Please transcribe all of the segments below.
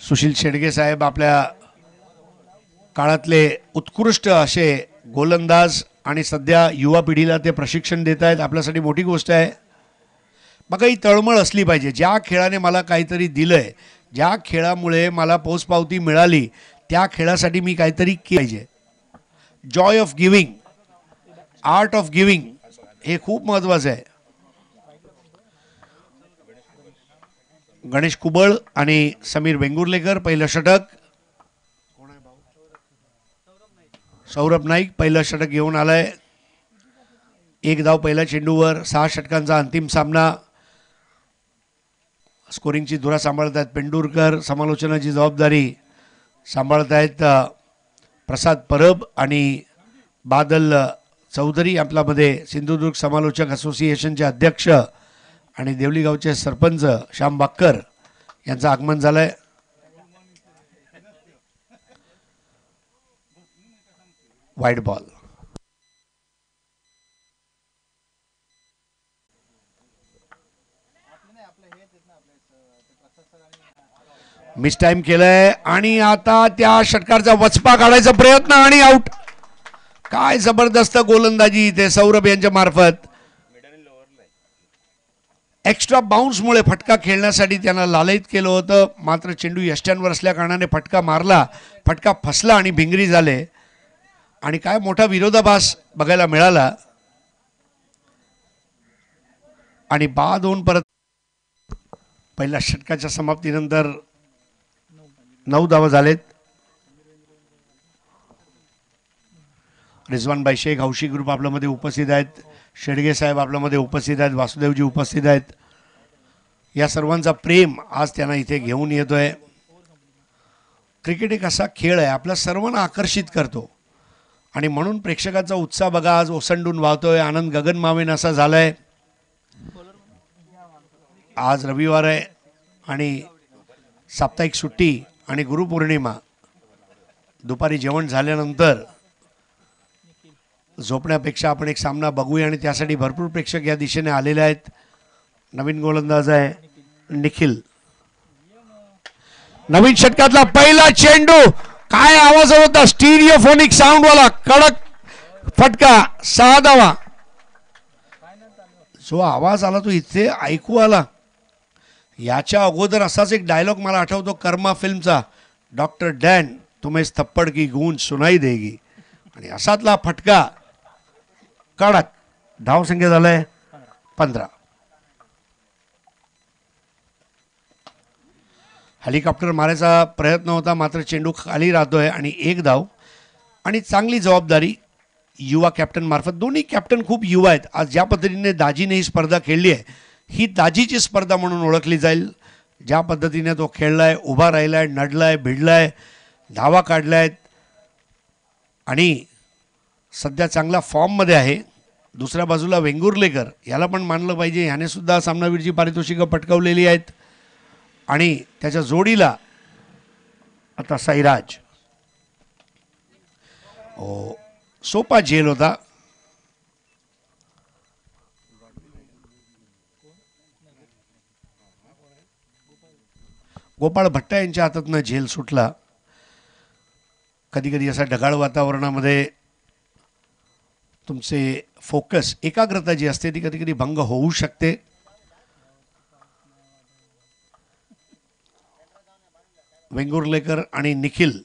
सुशील शेडगे साहेब आपल्या काळातले उत्कृष्ट असे गोलंदाज आणि सध्या युवा पिढीला ते प्रशिक्षण देत आहेत. आपल्यासाठी मोठी गोष्ट आहे. मग ही तळमळ असली पाहिजे. ज्या खेळाने मला काहीतरी दिलंय, ज्या खेळामुळे मला पोचपावती मिळाली, त्या खेळासाठी मी काहीतरी केलं पाहिजे. Joy of giving, art of giving हे खूप महत्त्वाचं आहे. गणेश कुबळ आणि समीर वेंगुर्लेकर पहिलं षटक. सौरभ नाईक पहिलं षटक घेऊन आलाय. एक धाव पहिल्या चेंडूवर. 6 षटकांचा अंतिम सामना. स्कोरिंगची धुरा सांभाळत आहेत पेंडुरकर. समालोचनाची जबाबदारी सांभाळत आहेत प्रसाद परब आणि बादल चौधरी. आपल्यामध्ये सिंधुदुर्ग समालोचक असोसिएशनचे अध्यक्ष आणि देवली गावचे सरपंच श्याम बाक्कर यांचं आगमन झालंय. Wide ball. मिस टाइम केलंय आणि आता त्या षटकारचा वचपा काढायचा प्रयत्न आणि आउट. काय जबरदस्त गोलंदाजी इथे सौरभ यांच्या मार्फत. एक्स्ट्रा बाउन्समुळे फटका खेळण्यासाठी त्यांना लालयित केलं होतं, मात्र चेंडू यष्ट्यांवर असल्या कारणाने फटका मारला. फटका फसला आणि भिंगरी झाले आणि काय मोठा विरोधाभास बघायला मिळाला. आणि बाद होऊन परत पहिल्या षटकाच्या समाप्तीनंतर 9 धावा झालेत. रिजवानबाई शेख हौशी ग्रुप आपल्यामध्ये उपस्थित आहेत. शेडगे साहेब आपल्यामध्ये उपस्थित आहेत. वासुदेवजी उपस्थित आहेत. या सर्वांचा प्रेम आज त्यांना इथे घेऊन येतोय. क्रिकेट एक असा खेळ आहे, आपल्या सर्वांना आकर्षित करतो आणि म्हणून प्रेक्षकांचा उत्साह बघा आज ओसंडून वाहतोय. आनंद गगनमावेन असा झालाय. आज रविवार आहे आणि साप्ताहिक सुट्टी आणि गुरुपौर्णिमा. दुपारी जेवण झाल्यानंतर झोपण्यापेक्षा आपण एक सामना बघूया आणि त्यासाठी भरपूर प्रेक्षक या दिशेने आलेले आहेत. नवीन गोलंदाज आहे निखिल. नवीन षटकातला पहिला चेंडू. काय आवाज होता, स्टिरिओफोनिक साऊंड वाला कडक फटका. 6 धावा. जो आवाज आला तो इथे ऐकू आला. याच्या अगोदर असाच एक डायलॉग मला आठवतो कर्मा फिल्मचा, डॉक्टर डॅन तुम्हें थप्पड की गूंज सुनाई देगी. आणि असातला फटका कडक. धाव संख्या झालाय 15. हेलिकॉप्टर मारायचा प्रयत्न होता, मात्र चेंडू खाली राहतोय आणि 1 धाव. आणि चांगली जबाबदारी युवा कॅप्टन मार्फत. दोन्ही कॅप्टन खूप युवा आहेत. आज ज्या पद्धतीने दाजीने ही स्पर्धा खेळली आहे, ही दाजीची स्पर्धा म्हणून ओळखली जाईल. ज्या पद्धतीने तो खेळलाय, उभा राहिलाय, नडलाय, भिडलाय, धावा काढल्यात आणि सध्या चांगला फॉर्ममध्ये आहे. दुसऱ्या बाजूला वेंगुर्लेकर, याला पण मानलं पाहिजे, याने सुद्धा सामनावीरची पारितोषिकं पटकावलेली आहेत. आणि त्याच्या जोडीला आता साईराज. सोपा झेल होता. गोपाळ भट्टा यांच्या हातातनं झेल सुटला. कधी कधी असा ढगाळ वातावरणामध्ये तुमचे फोकस, एकाग्रता जी असते ती कधी कधी भंग होऊ शकते. वेंगुर्लेकर आणि निखिल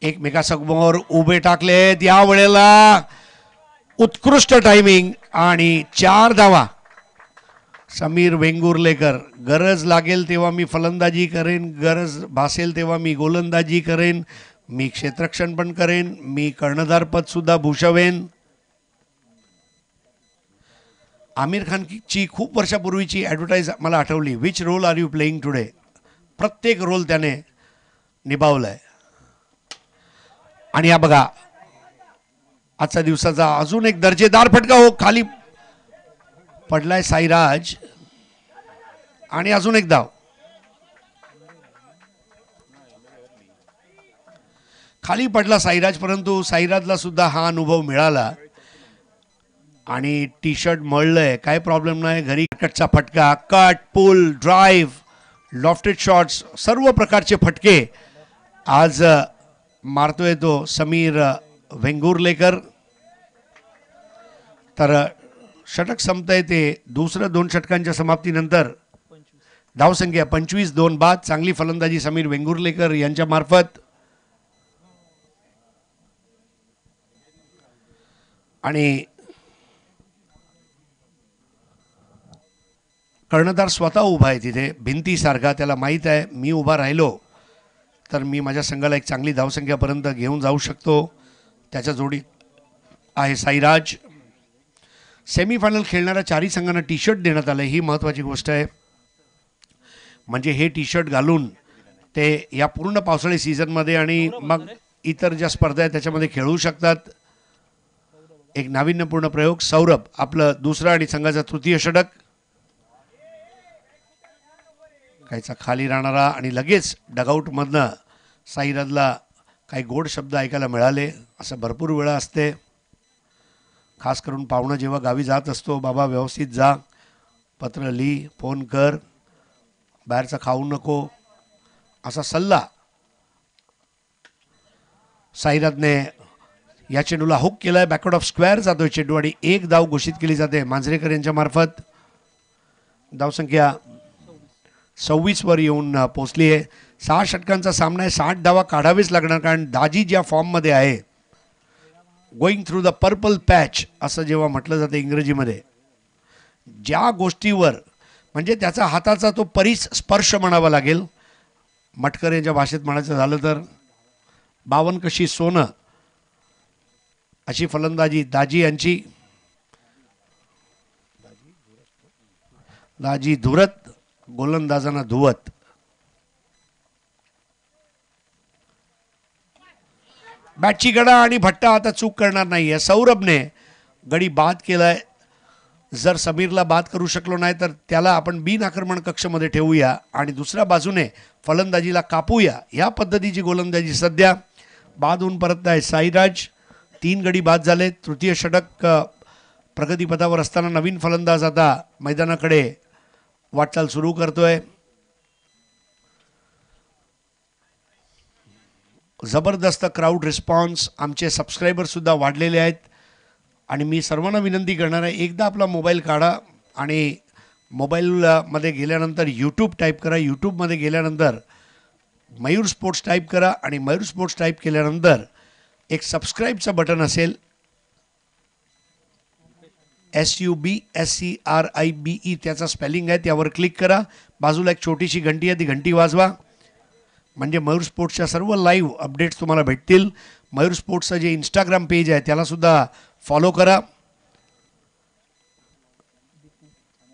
एकमेकासमोर उभे टाकलेत. या वेळेला उत्कृष्ट टायमिंग आणि 4 धावा. समीर वेंगुर्लेकर, गरज लागेल तेव्हा मी फलंदाजी करेन, गरज भासेल तेव्हा मी गोलंदाजी करेन, मी क्षेत्ररक्षण पण करेन, मी कर्णधार पद सुद्धा भूषवेन. आमिर खानची खूप वर्षापूर्वीची ॲडव्हर्टाईज मला आठवली, which role are you playing today. प्रत्येक रोल त्याने निभावलाय. आणि या बघा आजच्या दिवसाचा अजून एक दर्जेदार फटका. हो, खाली पडलाय साईराज आणि अजून एक धाव. खाली पडला साईराज, परंतु साईराजला सुद्धा हा अनुभव मिळाला आणि टी शर्ट मळलंय, काय प्रॉब्लेम नाही. घरी कटचा फटका, कट, पुल, ड्राईव्ह, लॉफ्टेड शॉट्स, सर्व प्रकारचे फटके आज मारतोय तो समीर वेंगुर्लेकर. तर षटक संपतंय ते दुसरं 2 षटकांच्या समाप्तीनंतर. धावसंख्या 25-2 बाद. चांगली फलंदाजी समीर वेंगुर्लेकर यांच्या मार्फत. आणि कर्णधार स्वतः उभा आहे तिथे भिंतीसारखा. त्याला माहीत आहे मी उभा राहिलो तर मी माझ्या संघाला एक चांगली धावसंख्यापर्यंत घेऊन जाऊ शकतो. त्याच्या जोडी आहे साईराज. सेमीफायनल खेळणाऱ्या 4ही संघांना टी शर्ट देण्यात आलं, ही महत्त्वाची गोष्ट आहे. म्हणजे हे टी शर्ट घालून ते या पूर्ण पावसाळी सीझनमध्ये आणि मग इतर ज्या स्पर्धा आहेत त्याच्यामध्ये खेळू शकतात. एक नाविन्यपूर्ण प्रयोग. सौरभ आपलं दुसरं आणि संघाचा तृतीय षटक. काहीचा खाली राहणारा आणि लगेच डगआउटमधनं साईराजला काही गोड शब्द ऐकायला मिळाले. असं भरपूर वेळा असते, खास करून पाहुणं जेव्हा गावी जात असतो. बाबा व्यवस्थित जा, पत्र लिही, फोन कर, बाहेरचं खाऊ नको, असा सल्ला साईराजने या चेंडूला हुक केलाय. बॅकवर्ड ऑफ स्क्वेअर जातोय चेंडू आणि 1 धाव घोषित केली जाते मांजरेकर यांच्या मार्फत. धावसंख्या 26 वर येऊन पोचली आहे. 6 षटकांचा सामना आहे. 60 धावा काढावेच लागणार, कारण दाजी ज्या फॉर्ममध्ये आहे, going through the purple patch असं जेव्हा म्हटलं जातं इंग्रजीमध्ये, ज्या गोष्टीवर म्हणजे त्याचा हाताचा तो स्पर्श म्हणावा लागेल. मटकर यांच्या भाषेत म्हणायचं झालं तर 52 कशी सोनं अशी फलंदाजी दाजी यांची. दाजी धुरत, गोलंदाजांना धुवत. बॅटची गडा आणि भट्टा आता चूक करणार नाहीये. सौरभने गडी बाद केलाय. जर समीरला बाद करू शकलो नाही तर त्याला आपण बिन आक्रमण कक्षमध्ये ठेवूया आणि दुसऱ्या बाजूने फलंदाजीला कापूया. या पद्धतीची गोलंदाजी सध्या. बाद होऊन परत आहे साईराज. 3 गडी बाद झाले. तृतीय षटक प्रगतीपथावर असताना नवीन फलंदाज आता मैदानाकडे वाटचाल सुरू करतोय. जबरदस्त क्राऊड रिस्पॉन्स. आमचे सबस्क्रायबरसुद्धा वाढलेले आहेत आणि मी सर्वांना विनंती करणार आहे, एकदा आपला मोबाईल काढा आणि मोबाईलमध्ये गेल्यानंतर यूट्यूब टाईप करा. यूट्यूबमध्ये गेल्यानंतर मयूर स्पोर्ट्स टाईप करा आणि मयूर स्पोर्ट्स टाईप केल्यानंतर एक सबस्क्राईबचं बटन असेल, SUBSCRIBE त्याचा स्पेलिंग आहे, त्यावर क्लिक करा. बाजूला एक छोटीशी घंटी आहे, ती घंटी वाजवा म्हणजे मयूर स्पोर्ट्सच्या सर्व लाईव्ह अपडेट्स तुम्हाला भेटतील. मयूर स्पोर्ट्सचं जे इंस्टाग्राम पेज आहे त्यालासुद्धा फॉलो करा.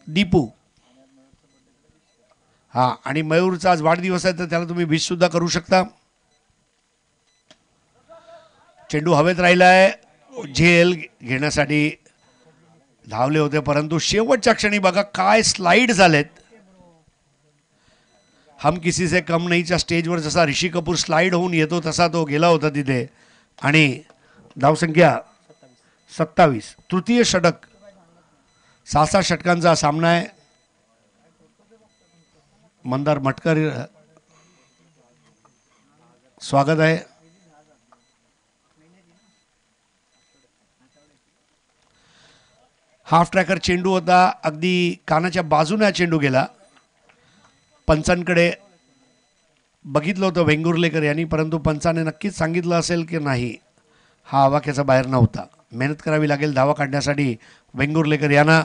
दीपू, हां, आणि मयूरचा आज वाढदिवस आहे तर त्याला तुम्ही विशसुद्धा करू शकता. चेंडू हवेत राहिला आहे. झेल घेण्यासाठी धावले होते परंतु शेवटच्या क्षणी बघा काय स्लाइड झालेत. हम किसी से कम नहीच्या स्टेजवर जसा ऋषी कपूर स्लाइड होऊन येतो तसा तो गेला होता तिथे. आणि धावसंख्या 27. तृतीय षटक. 6 षटकांचा सामना आहे. मंदार मटकर स्वागत आहे. हाफ ट्रॅकर चेंडू होता, अगदी कानाच्या बाजूने चेंडू गेला. पंचांकडे बघितलं होतं वेंगुर्लेकर यांनी, परंतु पंचाने नक्कीच सांगितलं असेल की नाही हा आवाक्याचा बाहेर नव्हता. मेहनत करावी लागेल धावा काढण्यासाठी वेंगुर्लेकर यांना.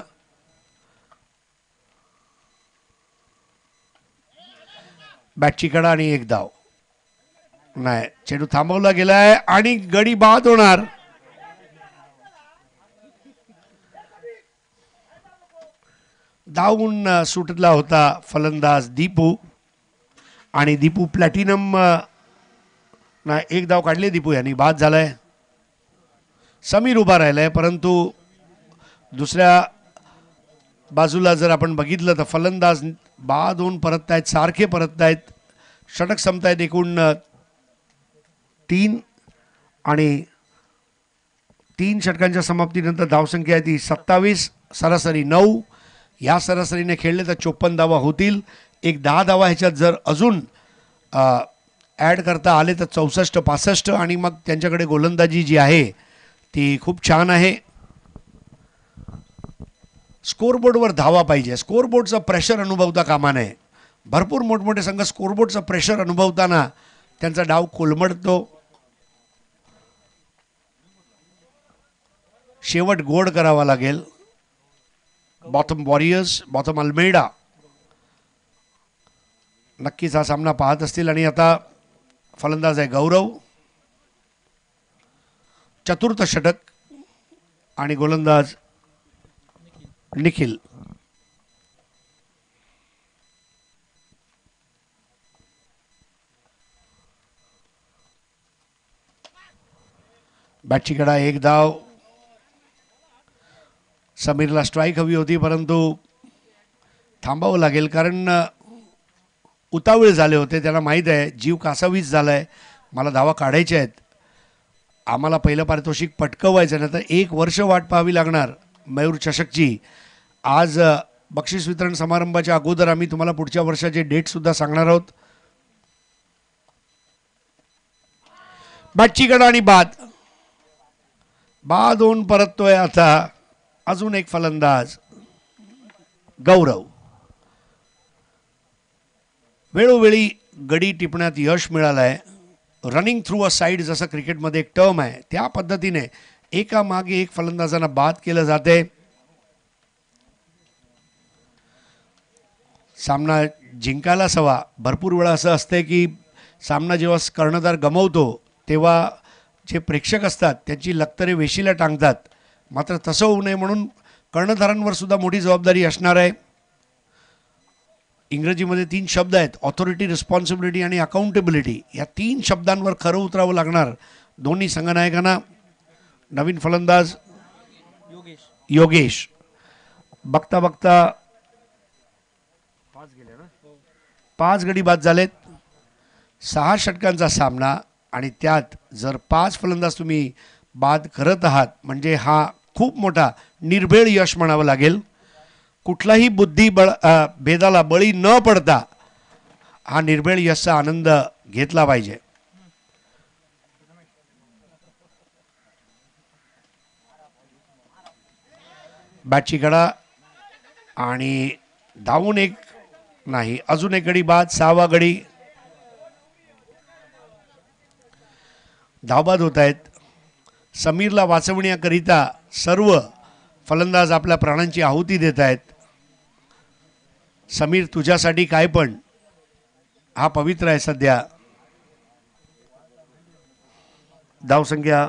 बॅटची कडा आणि 1 धाव. नाही, चेंडू थांबवला गेलाय आणि गडी बाद होणार. धावून सुटला होता फलंदाज दीपू आणि दीपू प्लॅटिनम ना 1 धाव काढले दीपू यांनी, बाद झालाय. समीर उभा राहिलाय परंतु दुसऱ्या बाजूला जर आपण बघितलं तर फलंदाज बाद होऊन परत आहेत, सारखे परत आहेत. षटक संपतायत एकूण 3 आणि 3 षटकांच्या समाप्तीनंतर धावसंख्या आहे ती 27, सरासरी 9. या सरासरीने खेळले तर 54 धावा होतील. एक 10 धावा ह्याच्यात जर अजून ॲड करता आले तर 64, 65 आणि मग त्यांच्याकडे गोलंदाजी जी आहे ती खूप छान आहे. स्कोरबोर्डवर धावा पाहिजे. स्कोरबोर्डचं प्रेशर अनुभवता कामा नये. भरपूर मोठमोठे संघ स्कोरबोर्डचं प्रेशर अनुभवताना त्यांचा डाव कोलमडतो. शेवट गोड करावा लागेल. बॉथम वॉरियर्स, बॉथम अल्मेडा नक्कीच हा सामना पाहत असतील. आणि आता फलंदाज आहे गौरव. चतुर्थ षटक आणि गोलंदाज निखिल. बॅटची कडा, एक धाव. समीरला स्ट्राईक हवी होती परंतु थांबावं लागेल कारण उतावीळ झाले होते. त्याला माहीत आहे जीव कासावीस झाला आहे, मला धावा काढायचे आहेत, आम्हाला पहिलं पारितोषिक पटकवायचं नाही तर 1 वर्ष वाट पाहावी लागणार मयूर चषकची. आज बक्षीस वितरण समारंभाच्या अगोदर आम्ही तुम्हाला पुढच्या वर्षाचे डेटसुद्धा सांगणार आहोत. बॅटची कडा आणि बाद होऊन परततोय आता अजून एक फलंदाज गौरव. वेळोवेळी गडी टिपण्यात यश मिळालं आहे. रनिंग थ्रू अ साईड जसं क्रिकेटमध्ये एक टर्म आहे त्या पद्धतीने एका मागे एक फलंदाजांना बाद केलं जाते. सामना जिंकायलाच हवा. भरपूर वेळा असं असते की सामना जेव्हा कर्णधार गमवतो तेव्हा जे प्रेक्षक असतात त्यांची लक्तरे वेशीला टांगतात. मात्र तसं होऊ नये म्हणून कर्णधारांवर सुद्धा मोठी जबाबदारी असणार आहे. इंग्रजीमध्ये 3 शब्द आहेत, ऑथॉरिटी, रिस्पॉन्सिबिलिटी आणि अकाउंटेबिलिटी. या 3 शब्दांवर खरं उतरावं लागणार दोन्ही संघनायकांना. नवीन फलंदाज योगेश. बघता बघता 5 गडी बाद झालेत. 6 षटकांचा सामना आणि त्यात जर 5 फलंदाज तुम्ही बाद करत आहात म्हणजे हा खूप मोठा निर्भेळ यश म्हणावं लागेल. कुठलाही भेदाला बळी न पडता हा निर्भेळ यशचा आनंद घेतला पाहिजे. बॅटची कडा आणि धावून एक नाही, अजून एक गडी बाद. 6वा गडी. धावबाद होत आहेत. समीरला वाचवण्याकरिता सर्व फलंदाज आपल्या प्राणांची आहुती देत आहेत. समीर तुझ्यासाठी काय पण हा पवित्र आहे सध्या. धावसंख्या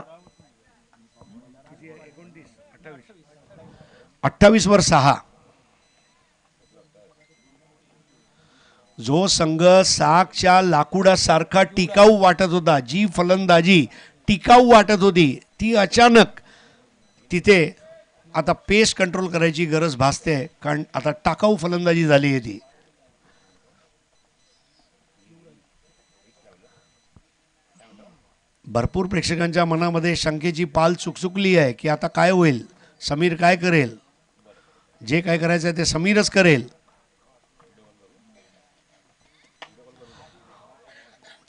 28 वर 6. जो संघ सागच्या लाकुडासारखा टिकाऊ वाटत होता, जी फलंदाजी टिकाऊ वाटत होती ती अचानक तिथे आता पेस कंट्रोल करायची गरज भासते कारण आता टाकाऊ फलंदाजी झाली आहे ती. भरपूर प्रेक्षकांच्या मनामध्ये शंकेची पाल चुकचुकली आहे की आता काय होईल, समीर काय करेल. जे काय करायचं आहे ते समीरच करेल.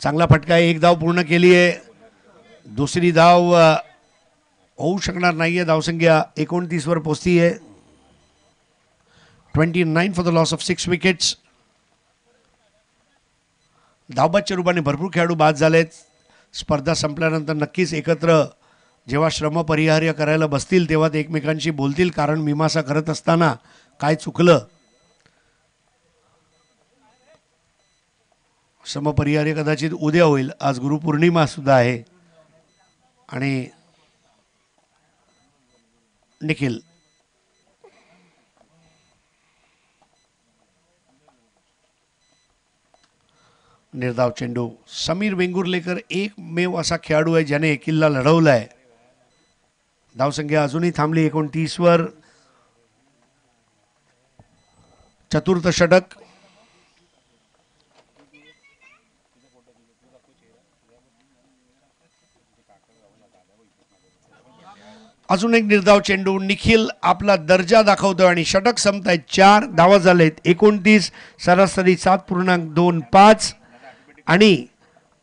चांगला फटका आहे. 1 धाव पूर्ण केली आहे. दुसरी धाव होऊ शकणार नाही आहे. धावसंख्या 29 वर पोचती आहे. 29 for the loss of 6 wickets. धावबादच्या रूपाने भरपूर खेळाडू बाद झालेत. स्पर्धा संपल्यानंतर नक्कीच एकत्र जेव्हा श्रमपरिहार्य करायला बसतील तेव्हा ते एकमेकांशी बोलतील कारण मीमांसा करत असताना काय चुकलं. श्रमपरिहार्य कदाचित उद्या होईल. आज गुरुपौर्णिमा सुद्धा आहे. आणि निखिल निर्धाव चेंडू. समीर वेंगुर्लेकर एकमेव असा खेळाडू आहे ज्याने किल्ला लढवला आहे. धावसंख्या अजूनही थांबली 29 वर. चतुर्थ षटक. अजून एक निर्धाव चेंडू. निखिल आपला दर्जा दाखवतोय आणि षटक संपतायत. 4 धावा झालेत. 29 सरासरी 7.25. आणि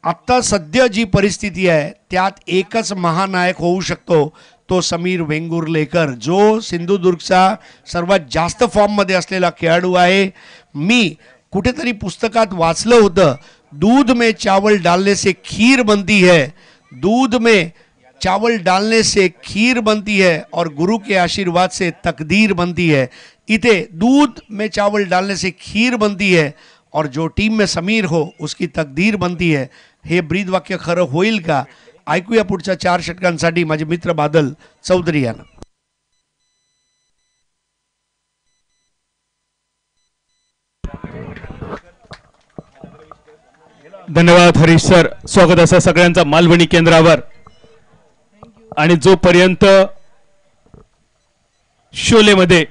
आत्ता सध्या जी परिस्थिती आहे त्यात एकच महानायक होऊ शकतो, तो समीर वेंगुर्लेकर, जो सिंधुदुर्गचा सर्वात जास्त फॉर्ममध्ये असलेला खेळाडू आहे. मी कुठेतरी पुस्तकात वाचलं होतं, दूध में चावल डालने से खीर बनती है, दूध में चावल डालने से खीर बनती है और गुरु के आशीर्वाद से तकदीर बनती है. इथे दूध में चावल डालने से खीर बनती है और जो टीम में समीर हो उसकी तकदीर बनती है. हे ब्रीद वाक्य खरं होईल का? ऐकूया पुढच्या 4 षटकांसाठी माझे मित्र बादल चौधरी यांना. धन्यवाद हरीश सर. स्वागत असा सगळ्यांचा मालवणी केंद्रावर. आणि जोपर्यंत शोलेमध्ये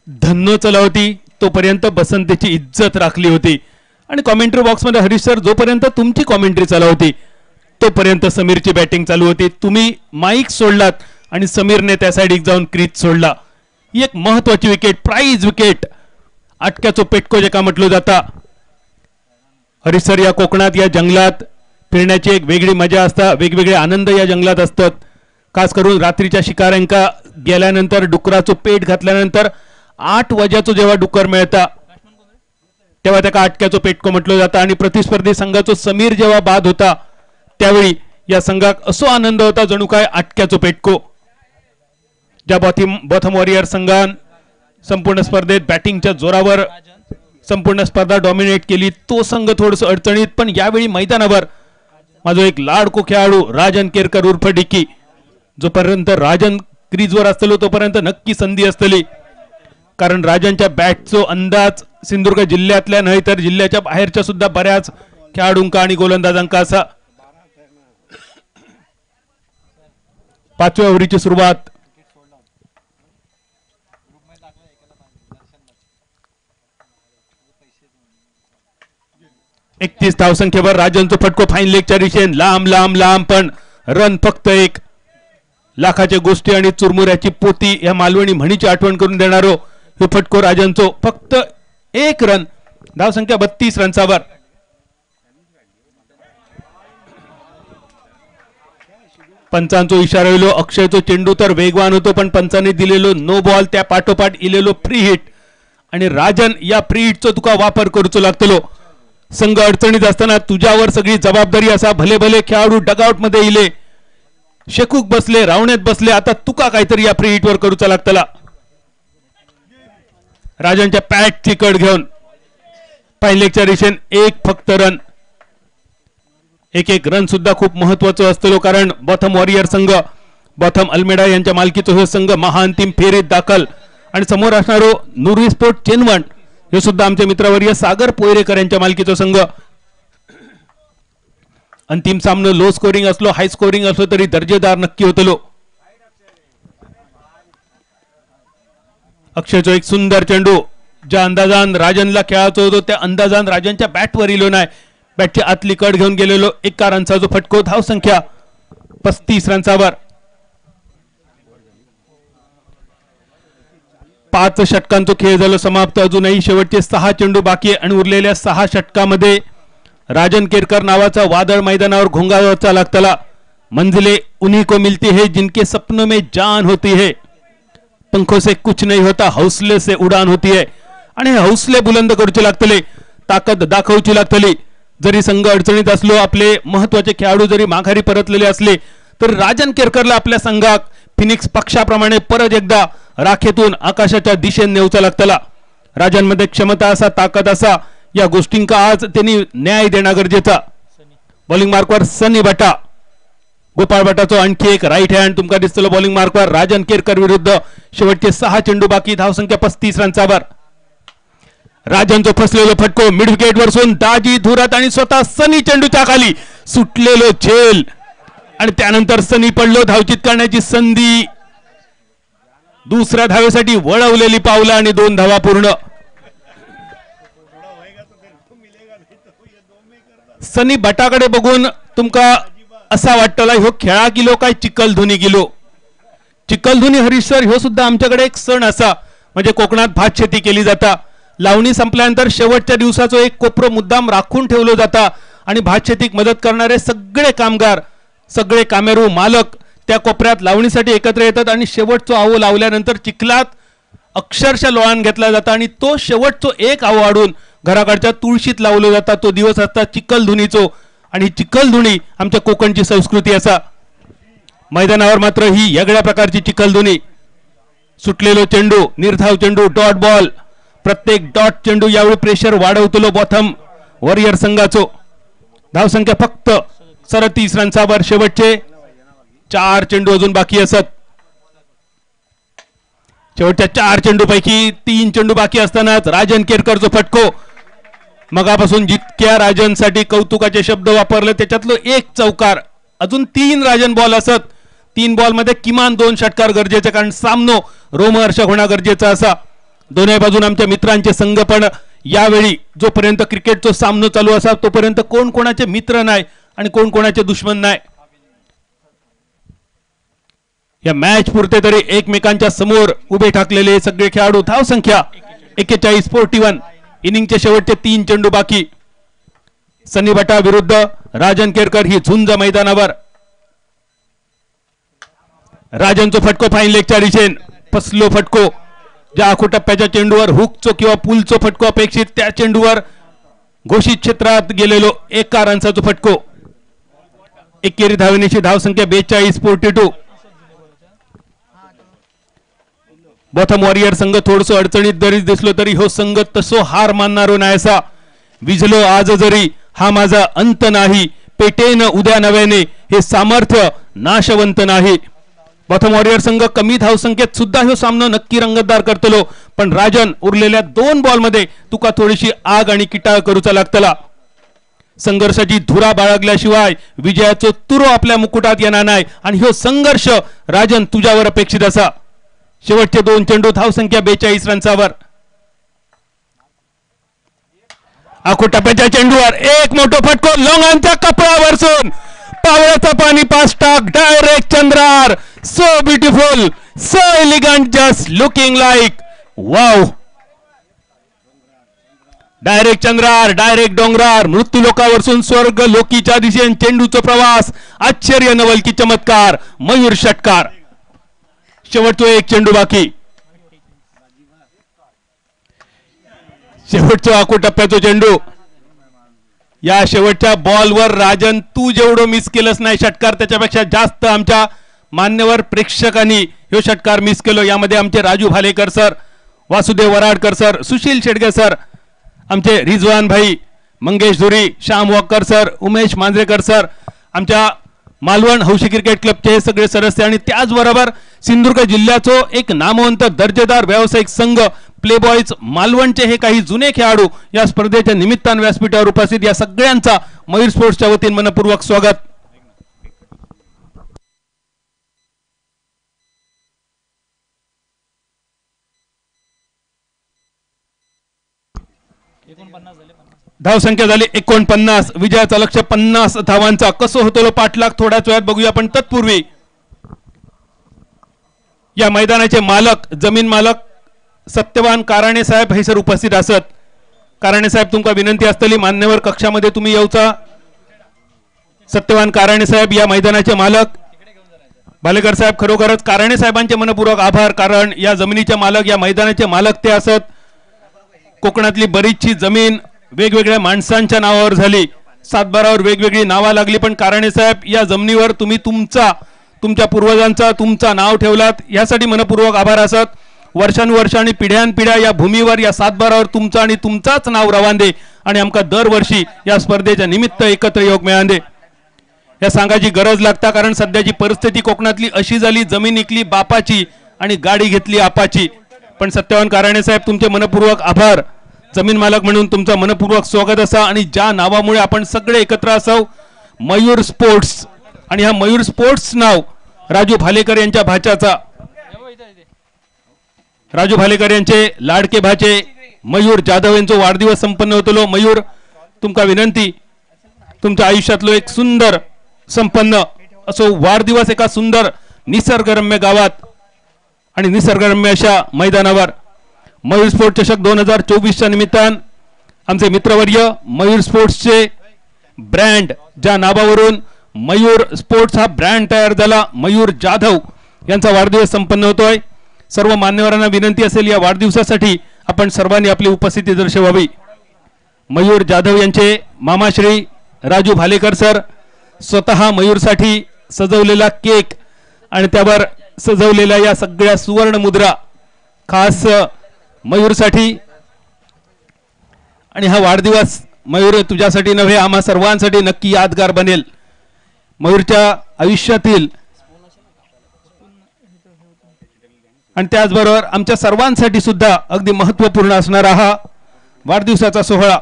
धन्नो चला होती तोपर्यंत बसंतीची इज्जत राखली होती. आणि कॉमेंट्री बॉक्समध्ये हरीश सर जोपर्यंत तुमची कॉमेंट्री चालू होती तोपर्यंत समीरची बॅटिंग चालू होती. तुम्ही माईक सोडलात आणि समीरने त्या साईड जाऊन क्रीज सोडला. ही एक महत्वाची विकेट, प्राइज विकेट, अटक्याचो पेटको जे का म्हटलं जाता. हरीश सर, या कोकणात या जंगलात फिरण्याची एक वेगळी मजा असता, वेगवेगळे आनंद या जंगलात असतात. खास करून रात्रीच्या शिकाऱ्यांका गेल्यानंतर डुकराचो पेट घातल्यानंतर 8 वाजेचो जेव्हा डुकर मिळता तेव्हा त्याका अटक्याचो पेटको म्हटलं जातं. आणि प्रतिस्पर्धी संघाचो समीर जेव्हा बाद होता त्यावेळी या संघाक असो आनंद होता जणू काय अटक्याचो पेटको. ज्या बॉथम वॉरियर संघान संपूर्ण स्पर्धेत बॅटिंगच्या जोरावर संपूर्ण स्पर्धा डॉमिनेट केली, तो संघ थोडस अडचणीत. पण यावेळी मैदानावर माझो एक लाडको खेळाडू राजन केरकर उर्फ डिकी, जोपर्यंत राजन क्रीजवर असतलो तोपर्यंत नक्की संधी असतली. कारण राजनच्या बॅटचो अंदाज सिंधुदुर्ग जिल्ह्यातल्या नाही तर जिल्ह्याच्या बाहेरच्या सुद्धा बऱ्याच खेळाडूंका आणि गोलंदाजांका असा. 5व्या ओव्हरीची सुरुवात. एकतीस धावसंख्येवर राजनचा फटको फाईन लेगच्या दिशेने लांब लांब लांब, पण रन फक्त 1. लाखाच्या गोष्टी आणि चुरमुऱ्याची पोती या मालवणी म्हणीची आठवण करून देणारो हे फटको राजनचो. फक्त 1 रन, धावसंख्या 32 रन्सावर. पंचांचो इशारा येलो, अक्षयचो चेंडू तर वेगवान होतो पण पंचाने दिलेलो नो बॉल, त्या पाठोपाठ इलेलो फ्री हिट. आणि राजन या फ्री हिटचो तुका वापर करूचो लागतलो. संघ अडचणीत असताना तुझ्यावर सगळी जबाबदारी असा. भले भले खेळाडू डगआउट मध्ये इले, शेकूक बसले, रावण्यात बसले, आता तुका काहीतरी या फ्री हिट वर करूचा लागतला. राजनच्या पॅटची कड घेऊन पाहिलेच्या दिशेने 1 फक्त रन. एक रन सुद्धा खूप महत्वाचं असतो, कारण बॉथम वॉरियर संघ, बॉथम अल्मेडा यांच्या मालकीचा हे संघ महाअंतिम फेरीत दाखल. आणि समोर असणारो नुरी स्पोर्ट चेनवण हे सुद्धा आमचे मित्रवर्य सागर पोयरेकर यांच्या मालकीचा संघ. अंतिम सामना लो स्कोरिंग असलो हाय स्कोरिंग असलो तरी दर्जेदार नक्की होतलो. अक्षयचो एक सुंदर चेंडू, ज्या अंदाजान राजनला खेळायचो होतो त्या अंदाजान राजनच्या बॅटवर इलो नाही. बॅटची आतली कड घेऊन गेलेलो 1 रनचा जो फटको. धावसंख्या 35 रन्सावर. 5 षटकांचा खेळ झाला समाप्त. अजूनही शेवटचे 6 चेंडू बाकी आहे आणि उरलेल्या 6 षटकामध्ये राजन केरकर नावाचा वादळ मैदानावर घोंगावरचा लागतला. मंजिले उन्हीं को मिलती है जिनके सपनों में जान होती है, पंखों से कुछ नहीं होता, हौसले से उडान होती है. आणि हे हौसले बुलंद करूचे लागतले, ताकद दाखवची लागतली. जरी संघ अडचणीत असलो, आपले महत्वाचे खेळाडू जरी माघारी परतलेले असले तर राजन केरकरला आपल्या संघात फिनिक्स पक्षाप्रमाणे परत एकदा राखेतून आकाशाच्या दिशेने नेऊचा लागतला. राजनमध्ये क्षमता असा, ताकद असा, या गोष्टींका आज त्यांनी न्याय देणं गरजेचा. बॉलिंग मार्कवर सनी बटा, गोपाळ बटाचो आणखी एक राईट हँड तुमका दिसतलो बॉलिंग मार्कवर. राजन केरकर विरुद्ध शेवटचे 6 चेंडू बाकी. धावसंख्या 35 रन्सावर. राजनचो फसलेलो फटको मिड विकेट वरसून दाजी धुरात आणि स्वतः सनी चेंडूच्या खाली सुटलेलो झेल. आणि त्यानंतर सनी पडलो. धावचित करण्याची संधी, दुसऱ्या धावेसाठी वळवलेली पावलं आणि 2 धावा पूर्ण. सनी बटाकडे बघून तुमका असा वाटतला हो खेळा गेलो काय चिखल धुनी गेलो. चिखलधुनी हरीश सर ह्यो सुद्धा आमच्याकडे एक सण असा, म्हणजे कोकणात भात शेती केली जाता. लावणी संपल्यानंतर शेवटच्या दिवसाचो एक कोपरो मुद्दाम राखून ठेवलो जाता आणि भात शेतीक मदत करणारे सगळे कामगार, सगळे कामेरू मालक त्या कोपऱ्यात लावणीसाठी एकत्र येतात आणि शेवटचो आवो लावल्यानंतर चिखलात अक्षरशः लोळान घेतला जाता आणि तो शेवटचो एक आवो हाडून घराकडच्या तुळशीत लावलो जाता. तो दिवस असता चिखलधुनीचो आणि चिखलधुनी आमच्या कोकणची संस्कृती असा. मैदानावर मात्र ही वेगळ्या प्रकारची चिखलधुनी. सुटलेलो चेंडू, निर्धाव चेंडू, डॉट बॉल. प्रत्येक डॉट चेंडू यावेळी प्रेशर वाढवतलो बॉथम वॉरियर संघाचो. धावसंख्या फक्त 37 रन्सावर. शेवटचे 4 चेंडू अजून बाकी असत. शेवटच्या 4 चेंडू पैकी 3 चेंडू बाकी असतानाच राजन केरकरचा फटको. मगापासून जितक्या राजनसाठी कौतुकाचे शब्द वापरले त्याच्यातलं एक चौकार. अजून 3 राजन बॉल असत. 3 बॉल मध्ये किमान 2 षटकार गरजेचे, कारण सामनो रोमहर्षक होणं गरजेचं असा. दोन्ही बाजून आमच्या मित्रांचे संघ पण यावेळी जोपर्यंत क्रिकेटचा सामनो चालू असा तोपर्यंत कोण कोणाचे मित्र नाही आणि कोण कोणाचे दुश्मन नाही. या मॅच पुरते तरी एकमेकांच्या समोर उभे ठाकलेले सगळे खेळाडू. धावसंख्या 41-41. इनिंगचे शेवटचे 3 चेंडू बाकी. सनी भटा विरुद्ध राजन केरकर ही झुंज मैदानावर. राजनचो फटको फाईन लेगच्या दिशेन. फसलो फटको. ज्या आखो टप्प्याच्या चेंडूवर हुकचो किंवा पुलचो फटको अपेक्षित त्या चेंडूवर घोषित क्षेत्रात गेलेलो 1 रन्साचो फटको. एकेरी धावनेची धावसंख्या 42-42. बॉथम वॉरियर संघ थोडस अडचणीत जरी दिसलो तरी हो संघ तसो हार मानणारो नाही असा. विजलो आज जरी हा माझा अंत नाही, पेटेन उद्या नव्याने हे सामर्थ्य नाशवंत नाही. बॉथम वॉरियर संघ कमी धावसंख्येत सुद्धा हे सामना नक्की रंगतदार करतलो, पण राजन उरलेल्या 2 बॉल मध्ये तुका थोडीशी आग आणि किटाळ करूचा लागतला. संघर्षाची धुरा बाळगल्याशिवाय विजयाचो तुरो आपल्या मुकुटात येणार नाही आणि हो संघर्ष राजन तुझ्यावर अपेक्षित असा. शेवटचे 2 चेंडू. धावसंख्या 42 रन्सावर. आखो टप्प्याच्या चेंडूवर एक मोठो फटको लोंगांच्या कपड्यावरसून पावळ्याचा पाणी पास टाक. डायरेक्ट चंद्रार. So beautiful, so elegant, just looking like wow. Direct चंद्रार, डायरेक्ट डोंगरार. मृत्यू लोकावरसून स्वर्ग लोकीच्या दिशेन चेंडूचा प्रवास. आश्चर्य नवल की चमत्कार. मयूर षटकार. शेवटचो 1 चेंडू बाकी. शेवटचो आखो टप्प्याचो चेंडू. या शेवटच्या बॉलवर राजन तू जेवढं मिस केलंच नाही षटकार, त्याच्यापेक्षा जास्त आमच्या मान्यवर प्रेक्षकांनी हे षटकार मिस केलो. यामध्ये आमचे Raju Bhalekar sir, Vasudev Waradkar sir, Sushil Shedge sir, आमचे रिजवान भाई, Mangesh Dhuri, Shyam Walker sir, Umesh Manjrekar sir, आमच्या मालवण हौशी क्रिकेट क्लबचे हे सगळे सदस्य आणि त्याचबरोबर सिंधुदुर्ग जिल्ह्याचो एक नामवंत दर्जेदार व्यावसायिक संघ प्ले बॉयज मालवणचे हे काही जुने खेळाडू या स्पर्धेच्या निमित्तानं व्यासपीठावर उपस्थित. या सगळ्यांचा मयूर स्पोर्ट्सच्या वतीने मनपूर्वक स्वागत. धावसंख्या झाली 49. विजयाचा लक्ष्य 50 धावांचा. कसं होतो पाठलाग थोड्याच वेळात बघूया, पण तत्पूर्वी या मैदानाचे मालक, जमीन मालक सत्यवान काराणे साहेब हैसर उपस्थित असत. काराणे साहेब तुमका विनंती असतली मान्यवर कक्षामध्ये तुम्ही येऊचा. सत्यवान काराणे साहेब या मैदानाचे मालक. भालेकर साहेब खरोखरच काराणे साहेबांचे मनपूर्वक आभार, कारण या जमिनीचे मालक, या मैदानाचे मालक ते असत. कोकणातली बरीचशी जमीन वेगवेगळ्या माणसांच्या नावावर झाली, सातबारावर वेगवेगळी नावा लागली, पण काराणे साहेब या जमिनीवर तुम्ही तुमच्या पूर्वजांचा तुमचा नाव ठेवलात, यासाठी मनपूर्वक आभार असत. वर्षानुवर्षांनी पिढ्यानपिढ्या या भूमीवर, या सातबारावर तुमचा आणि तुमचाच नाव रवांदे आणि आमका दरवर्षी या स्पर्धेच्या निमित्त एकत्र योग मिळांदे. या सांगायची गरज लागता, कारण सध्याची परिस्थिती कोकणातली अशी झाली, जमीन इकली बापाची आणि गाडी घेतली आपाची. पण सत्यवान काराणे साहेब तुमचे मनपूर्वक आभार. जमीन मालक म्हणून तुमचा मनपूर्वक स्वागत असा आणि ज्या नावामुळे आपण सगळे एकत्र असाव, मयूर स्पोर्ट्स, आणि हा मयूर स्पोर्ट्स नाव राजू भालेकर यांच्या भाच्याचा. राजू भालेकर यांचे लाडके भाचे मयूर जाधव यांचा वाढदिवस संपन्न होतलो. मयूर तुमका विनंती, तुमच्या आयुष्यातलो एक सुंदर संपन्न असो वाढदिवस एका सुंदर निसर्गरम्य गावात आणि निसर्गरम्य अशा मैदानावर मयूर स्पोर्ट चषक 2024च्या निमित्तानं आमचे मित्रवर्य मयूर स्पोर्ट्सचे ब्रँड ज्या नावावरून मयूर स्पोर्ट्स हा ब्रँड तयार झाला, मयूर जाधव यांचा वाढदिवस संपन्न होतोय. सर्व मान्यवरांना विनंती असेल या वाढदिवसासाठी आपण सर्वांनी आपली उपस्थिती दर्शवावी. मयूर जाधव यांचे मामाश्री राजू भालेकर सर स्वतः मयूरसाठी सजवलेला केक आणि त्यावर सजवलेल्या या सगळ्या सुवर्ण मुद्रा खास मयूरसाठी. आणि हा वाढदिवस मयूर तुझ्यासाठी नव्हे आम्हा सर्वांसाठी नक्की यादगार बनेल. मयूरच्या आयुष्यातील आणि त्याचबरोबर आमच्या सर्वांसाठी सुद्धा अगदी महत्त्वपूर्ण असणारा हा वाढदिवसाचा सोहळा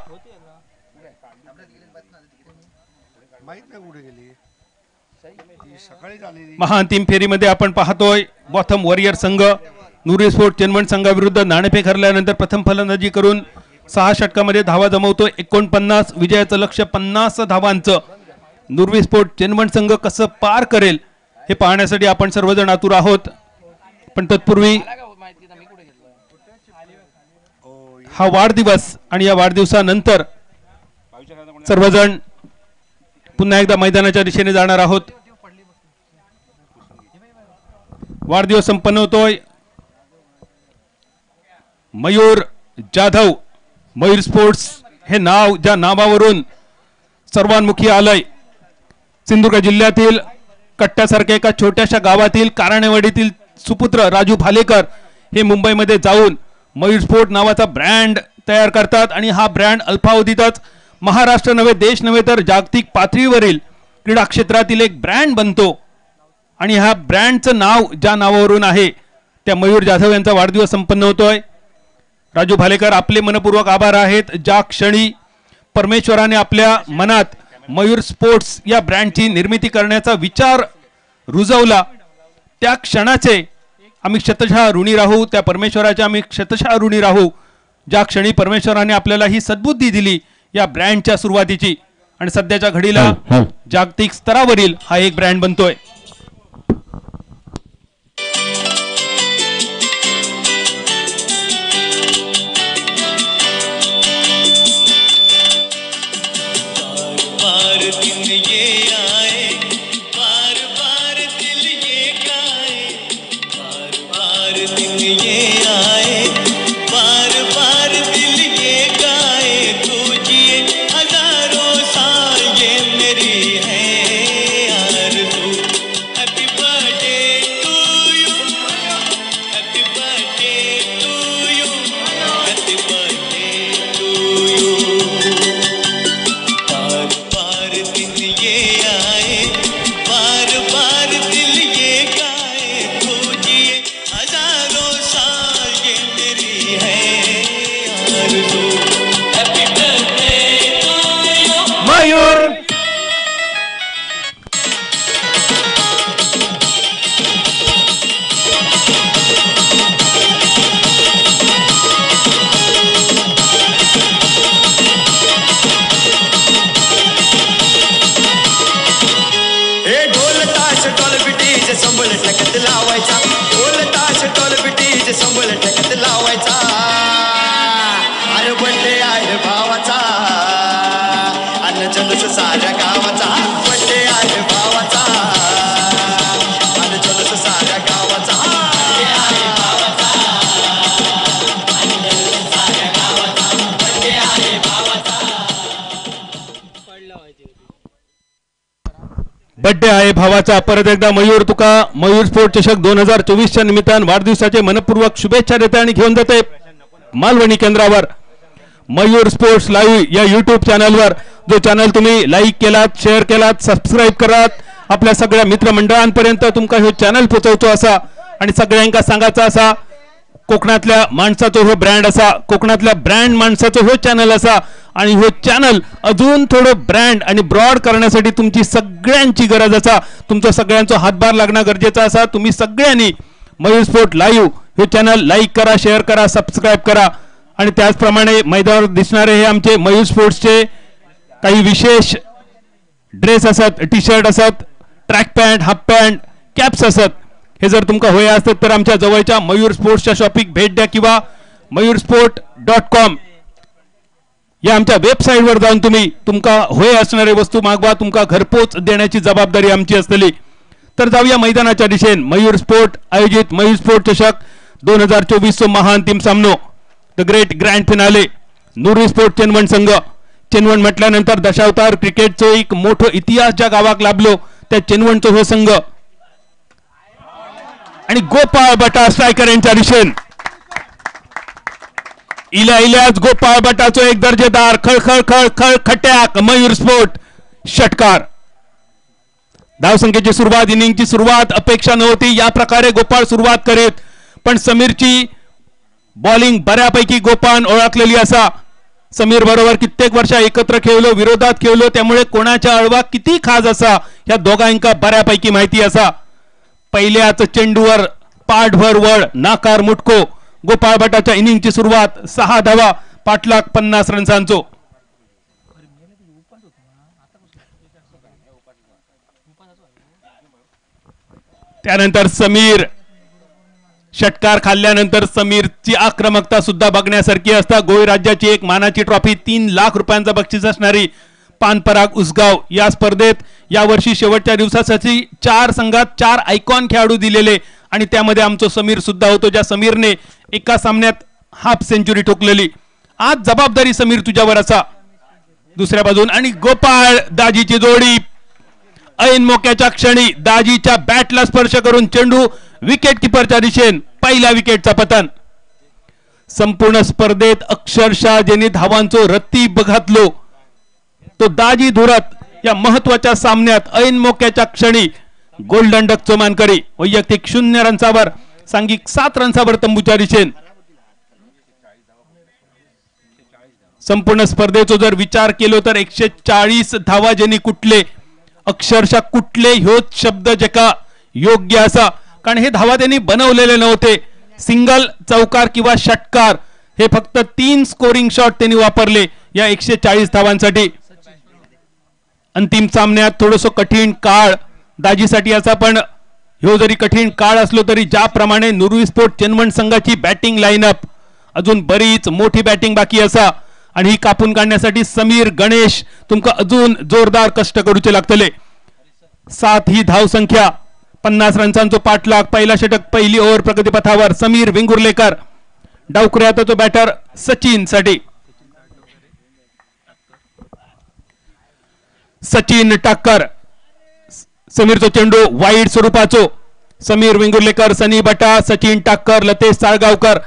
महाअंतिम फेरीमध्ये आपण पाहतोय बॉथम वॉरियर संघ नुरी स्पोर्ट चेनवण संघाविरुद्ध नाणेफेक हरल्यानंतर प्रथम फलंदाजी करून 6 षटकामध्ये धावा जमवतोय. 49 विजयाचं लक्ष्य 50 धावांचं नुर्वी स्पोर्ट चेनवण संघ कसं पार करेल हे पाहण्यासाठी आपण सर्वजण आतुर आहोत. पण तत्पूर्वी हा वाढदिवस आणि या वाढदिवसानंतर सर्वजण पुन्हा एकदा मैदानाच्या दिशेने जाणार आहोत. वाढदिवस संपन्न होतोय. मयूर जाधव मयूर स्पोर्ट्स हे नाव ज्या नावावरून सर्वांमुखी आलंय. सिंधुदुर्ग जिल्ह्यातील कट्ट्यासारख्या एका छोट्याशा गावातील कारणेवाडीतील सुपुत्र राजू भालेकर हे मुंबईमध्ये जाऊन मयूर स्पोर्ट नावाचा ब्रँड तयार करतात आणि हा ब्रँड अल्पावधीतच महाराष्ट्र नव्हे देश नव्हे तर जागतिक पातळीवरील क्रीडा क्षेत्रातील एक ब्रँड बनतो. आणि ह्या ब्रँडचं नाव ज्या नावावरून आहे त्या मयूर जाधव यांचा वाढदिवस संपन्न होतोय. राजू भालेकर आपले मनपूर्वक आभार आहेत. ज्या क्षणी परमेश्वराने आपल्या मनात मयूर स्पोर्ट्स या ब्रँडची निर्मिती करण्याचा विचार रुजवला त्या क्षणाचे आम्ही शतशः ऋणी राहू. त्या परमेश्वराचे आम्ही शतशः ऋणी राहू ज्या क्षणी परमेश्वराने आपल्याला ही सद्बुद्धी दिली या ब्रँडच्या सुरुवातीची. आणि सध्याच्या घडीला जागतिक स्तरावरील हा एक ब्रँड बनतोय. बर्थडे आहे भावाचा. परत एकदा मयूर तुका मयूर स्पोर्ट चषक 2024च्या निमित्तानं वाढदिवसाचे मनपूर्वक शुभेच्छा देते आणि घेऊन जाते मालवणी केंद्रावर. मयूर स्पोर्ट्स लाईव्ह या युट्यूब चॅनलवर जो चॅनल तुम्ही लाईक केलात शेअर केलात सबस्क्राईब करात आपल्या सगळ्या मित्रमंडळांपर्यंत तुमका हे चॅनल पोहोचवतो असा आणि सगळ्यांका सांगायचा असा कोकणातल्या माणसाचा हो ब्रँड असा कोकणातल्या ब्रँड माणसाचा हो चॅनल असा आणि हो चॅनल अजून थोडं ब्रँड आणि ब्रॉड करण्यासाठी तुमची सगळ्यांची गरज असा तुमचा सगळ्यांचा हातभार लागणं गरजेचं असा. तुम्ही सगळ्यांनी मयूर स्पोर्ट लाईव्ह हे चॅनल लाईक करा शेअर करा सबस्क्राईब करा आणि त्याचप्रमाणे मैदानावर दिसणारे हे आमचे मयूर स्पोर्ट्सचे काही विशेष ड्रेस असत टी शर्ट असत track pant half pant caps असत हे जर तुमका होय असतात तर आमच्या जवळच्या मयूर स्पोर्ट्सच्या शॉपिंग भेट द्या किंवा mayursport.com या आमच्या वेबसाईटवर जाऊन तुम्ही तुमका होय असणारे वस्तू मागवा. तुमका घरपोच देण्याची जबाबदारी आमची असतली. तर जाऊया मैदानाच्या दिशेन. मयूर स्पोर्ट आयोजित मयूर स्पोर्ट चषक 2024 महाअंतिम सामनो the great grand finale. Nuri sport Chenwan संघ. चेनवण म्हटल्यानंतर दशावतार क्रिकेटचो एक मोठो इतिहास ज्या गावाक लाभलो त्या चेनवणचो हो संघ आणि गोपाळ बटा स्ट्रायकर यांच्या दिशेन. इल्याच गोपाळ बटाचो एक दर्जेदार खळखळ खळखळ खट्याक मयूर स्पोर्ट षटकार. धावसंख्येची सुरुवात, इनिंगची सुरुवात अपेक्षा नव्हती या प्रकारे गोपाळ सुरुवात करीत, पण समीरची बॉलिंग बऱ्यापैकी गोपाळन ओळखलेली असा. समीर बरोबर कित्येक वर्षा एकत्र खेळलो, विरोधात खेळलो, त्यामुळे कोणाच्या अळवा किती खास असा या दोघांका बऱ्यापैकी माहिती असा. पहिल्याच चेंडूवर पाठभर वळ नाकार मुटको. गोपाळ भटाच्या इनिंगची सुरुवात 6 धावा, पाठलाग 50 रन्सांचो. त्यानंतर समीर षटकार खाल्ल्यानंतर समीरची आक्रमकता सुद्धा बघण्यासारखी असता. गोवा राज्याची एक मानाची ट्रॉफी 3 लाख रुपयांचा बक्षीस असणारी पानपराग उसगाव या स्पर्धेत यावर्षी शेवटच्या दिवसासाठी 4 संघात 4 आयकॉन खेळाडू दिलेले आणि त्यामध्ये आमचा समीर सुद्धा होतो, ज्या समीरने एका सामन्यात हाफ सेंचुरी ठोकलेली. आज जबाबदारी समीर तुझ्यावर असा. दुसऱ्या बाजून आणि गोपाळ दाजीची जोडी. ऐन मोक्याच्या क्षणी दाजीच्या बॅटला स्पर्श करून चेंडू विकेट किपरच्या दिशेन. पहिल्या विकेटचा पतन. संपूर्ण स्पर्धेत अक्षरशः ज्यांनी धावांचो रत्ती घातलो तो दाजी धुरत या महत्वाच्या सामन्यात ऐन मोक्याच्या क्षणी गोल्डन डकचो मानकरी. वैयक्तिक 0 रन्सावर, सांघिक 7 रन्सावर तंबूच्या दिशेन. संपूर्ण स्पर्धेचा जर विचार केलो तर 140 धावा ज्यांनी कुठले, अक्षरशः कुठले ह्योच शब्द जेका योग्य असा, कारण हे धावा त्यांनी बनवलेले नव्हते. सिंगल, चौकार किंवा षटकार हे फक्त 3 स्कोरिंग शॉट त्यांनी वापरले या 140 धावांसाठी. अंतिम सामन्यात थोडंसं कठीण काळ दाजीसाठी असा, पण ह्यो जरी कठीण काळ असलो तरी ज्याप्रमाणे नुरी स्पोर्ट चेनवण संघाची बॅटिंग लाईनअप अजून बरीच मोठी बॅटिंग बाकी असा आणि ही कापून काढण्यासाठी समीर, गणेश तुमका अजून जोरदार कष्ट करूचे लागतले. 7 ही धाव संख्या, 50 रन्सांचो पाठलाग. पहिला षटक, पहिली ओव्हर प्रगतीपथावर. समीर वेंगुर्लेकर डावखुऱ्यात तो बॅटर सचिन साठी. सचिन टाक्कर. समीरचो चेंडू वाईड स्वरूपाचो. समीर वेंगुर्लेकर, सनी बटा, सचिन टाक्कर, लतेश साळगावकर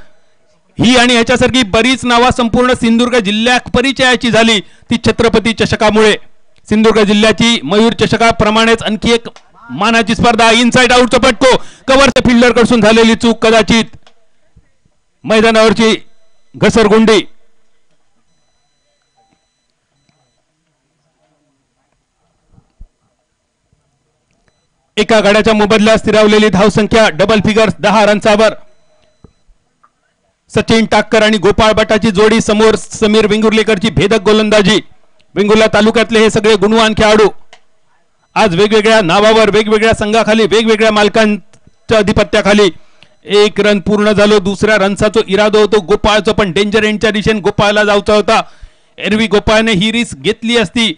ही आणि ह्याच्यासारखी बरीच नावा संपूर्ण सिंधुदुर्ग जिल्ह्यात परिचयाची झाली ती छत्रपती चषकामुळे. सिंधुदुर्ग जिल्ह्याची मयूर चषकाप्रमाणेच आणखी एक मानाची स्पर्धा. इनसाइड आउटचा पटको, कव्हरच्या फिल्डर कडून झालेली चूक, कदाचित मैदानावरची घसरगुंडी. एका गाड्याच्या मोबदल्यात स्थिरावलेली धावसंख्या डबल फिगर्स 10 रन्सावर. सचिन टाक्कर आणि गोपाळ भटाची जोडी समोर. समीर वेंगुर्लेकरची भेदक गोलंदाजी. वेंगुर्ला तालुक्यातले हे सगळे गुणवान खेळाडू आज वेगवेगळ्या नावावर, वेगवेगळ्या संघाखाली, वेगवेगळ्या मालकांच्या अधिपत्याखाली. 1 रन पूर्ण झालो. दुसऱ्या रनचा इरादा होतो गोपाळचा, पण डेंजर एंडच्या दिशेने गोपाळला जायचा होता. एरवी गोपाळने ही रिस्क घेतली असती,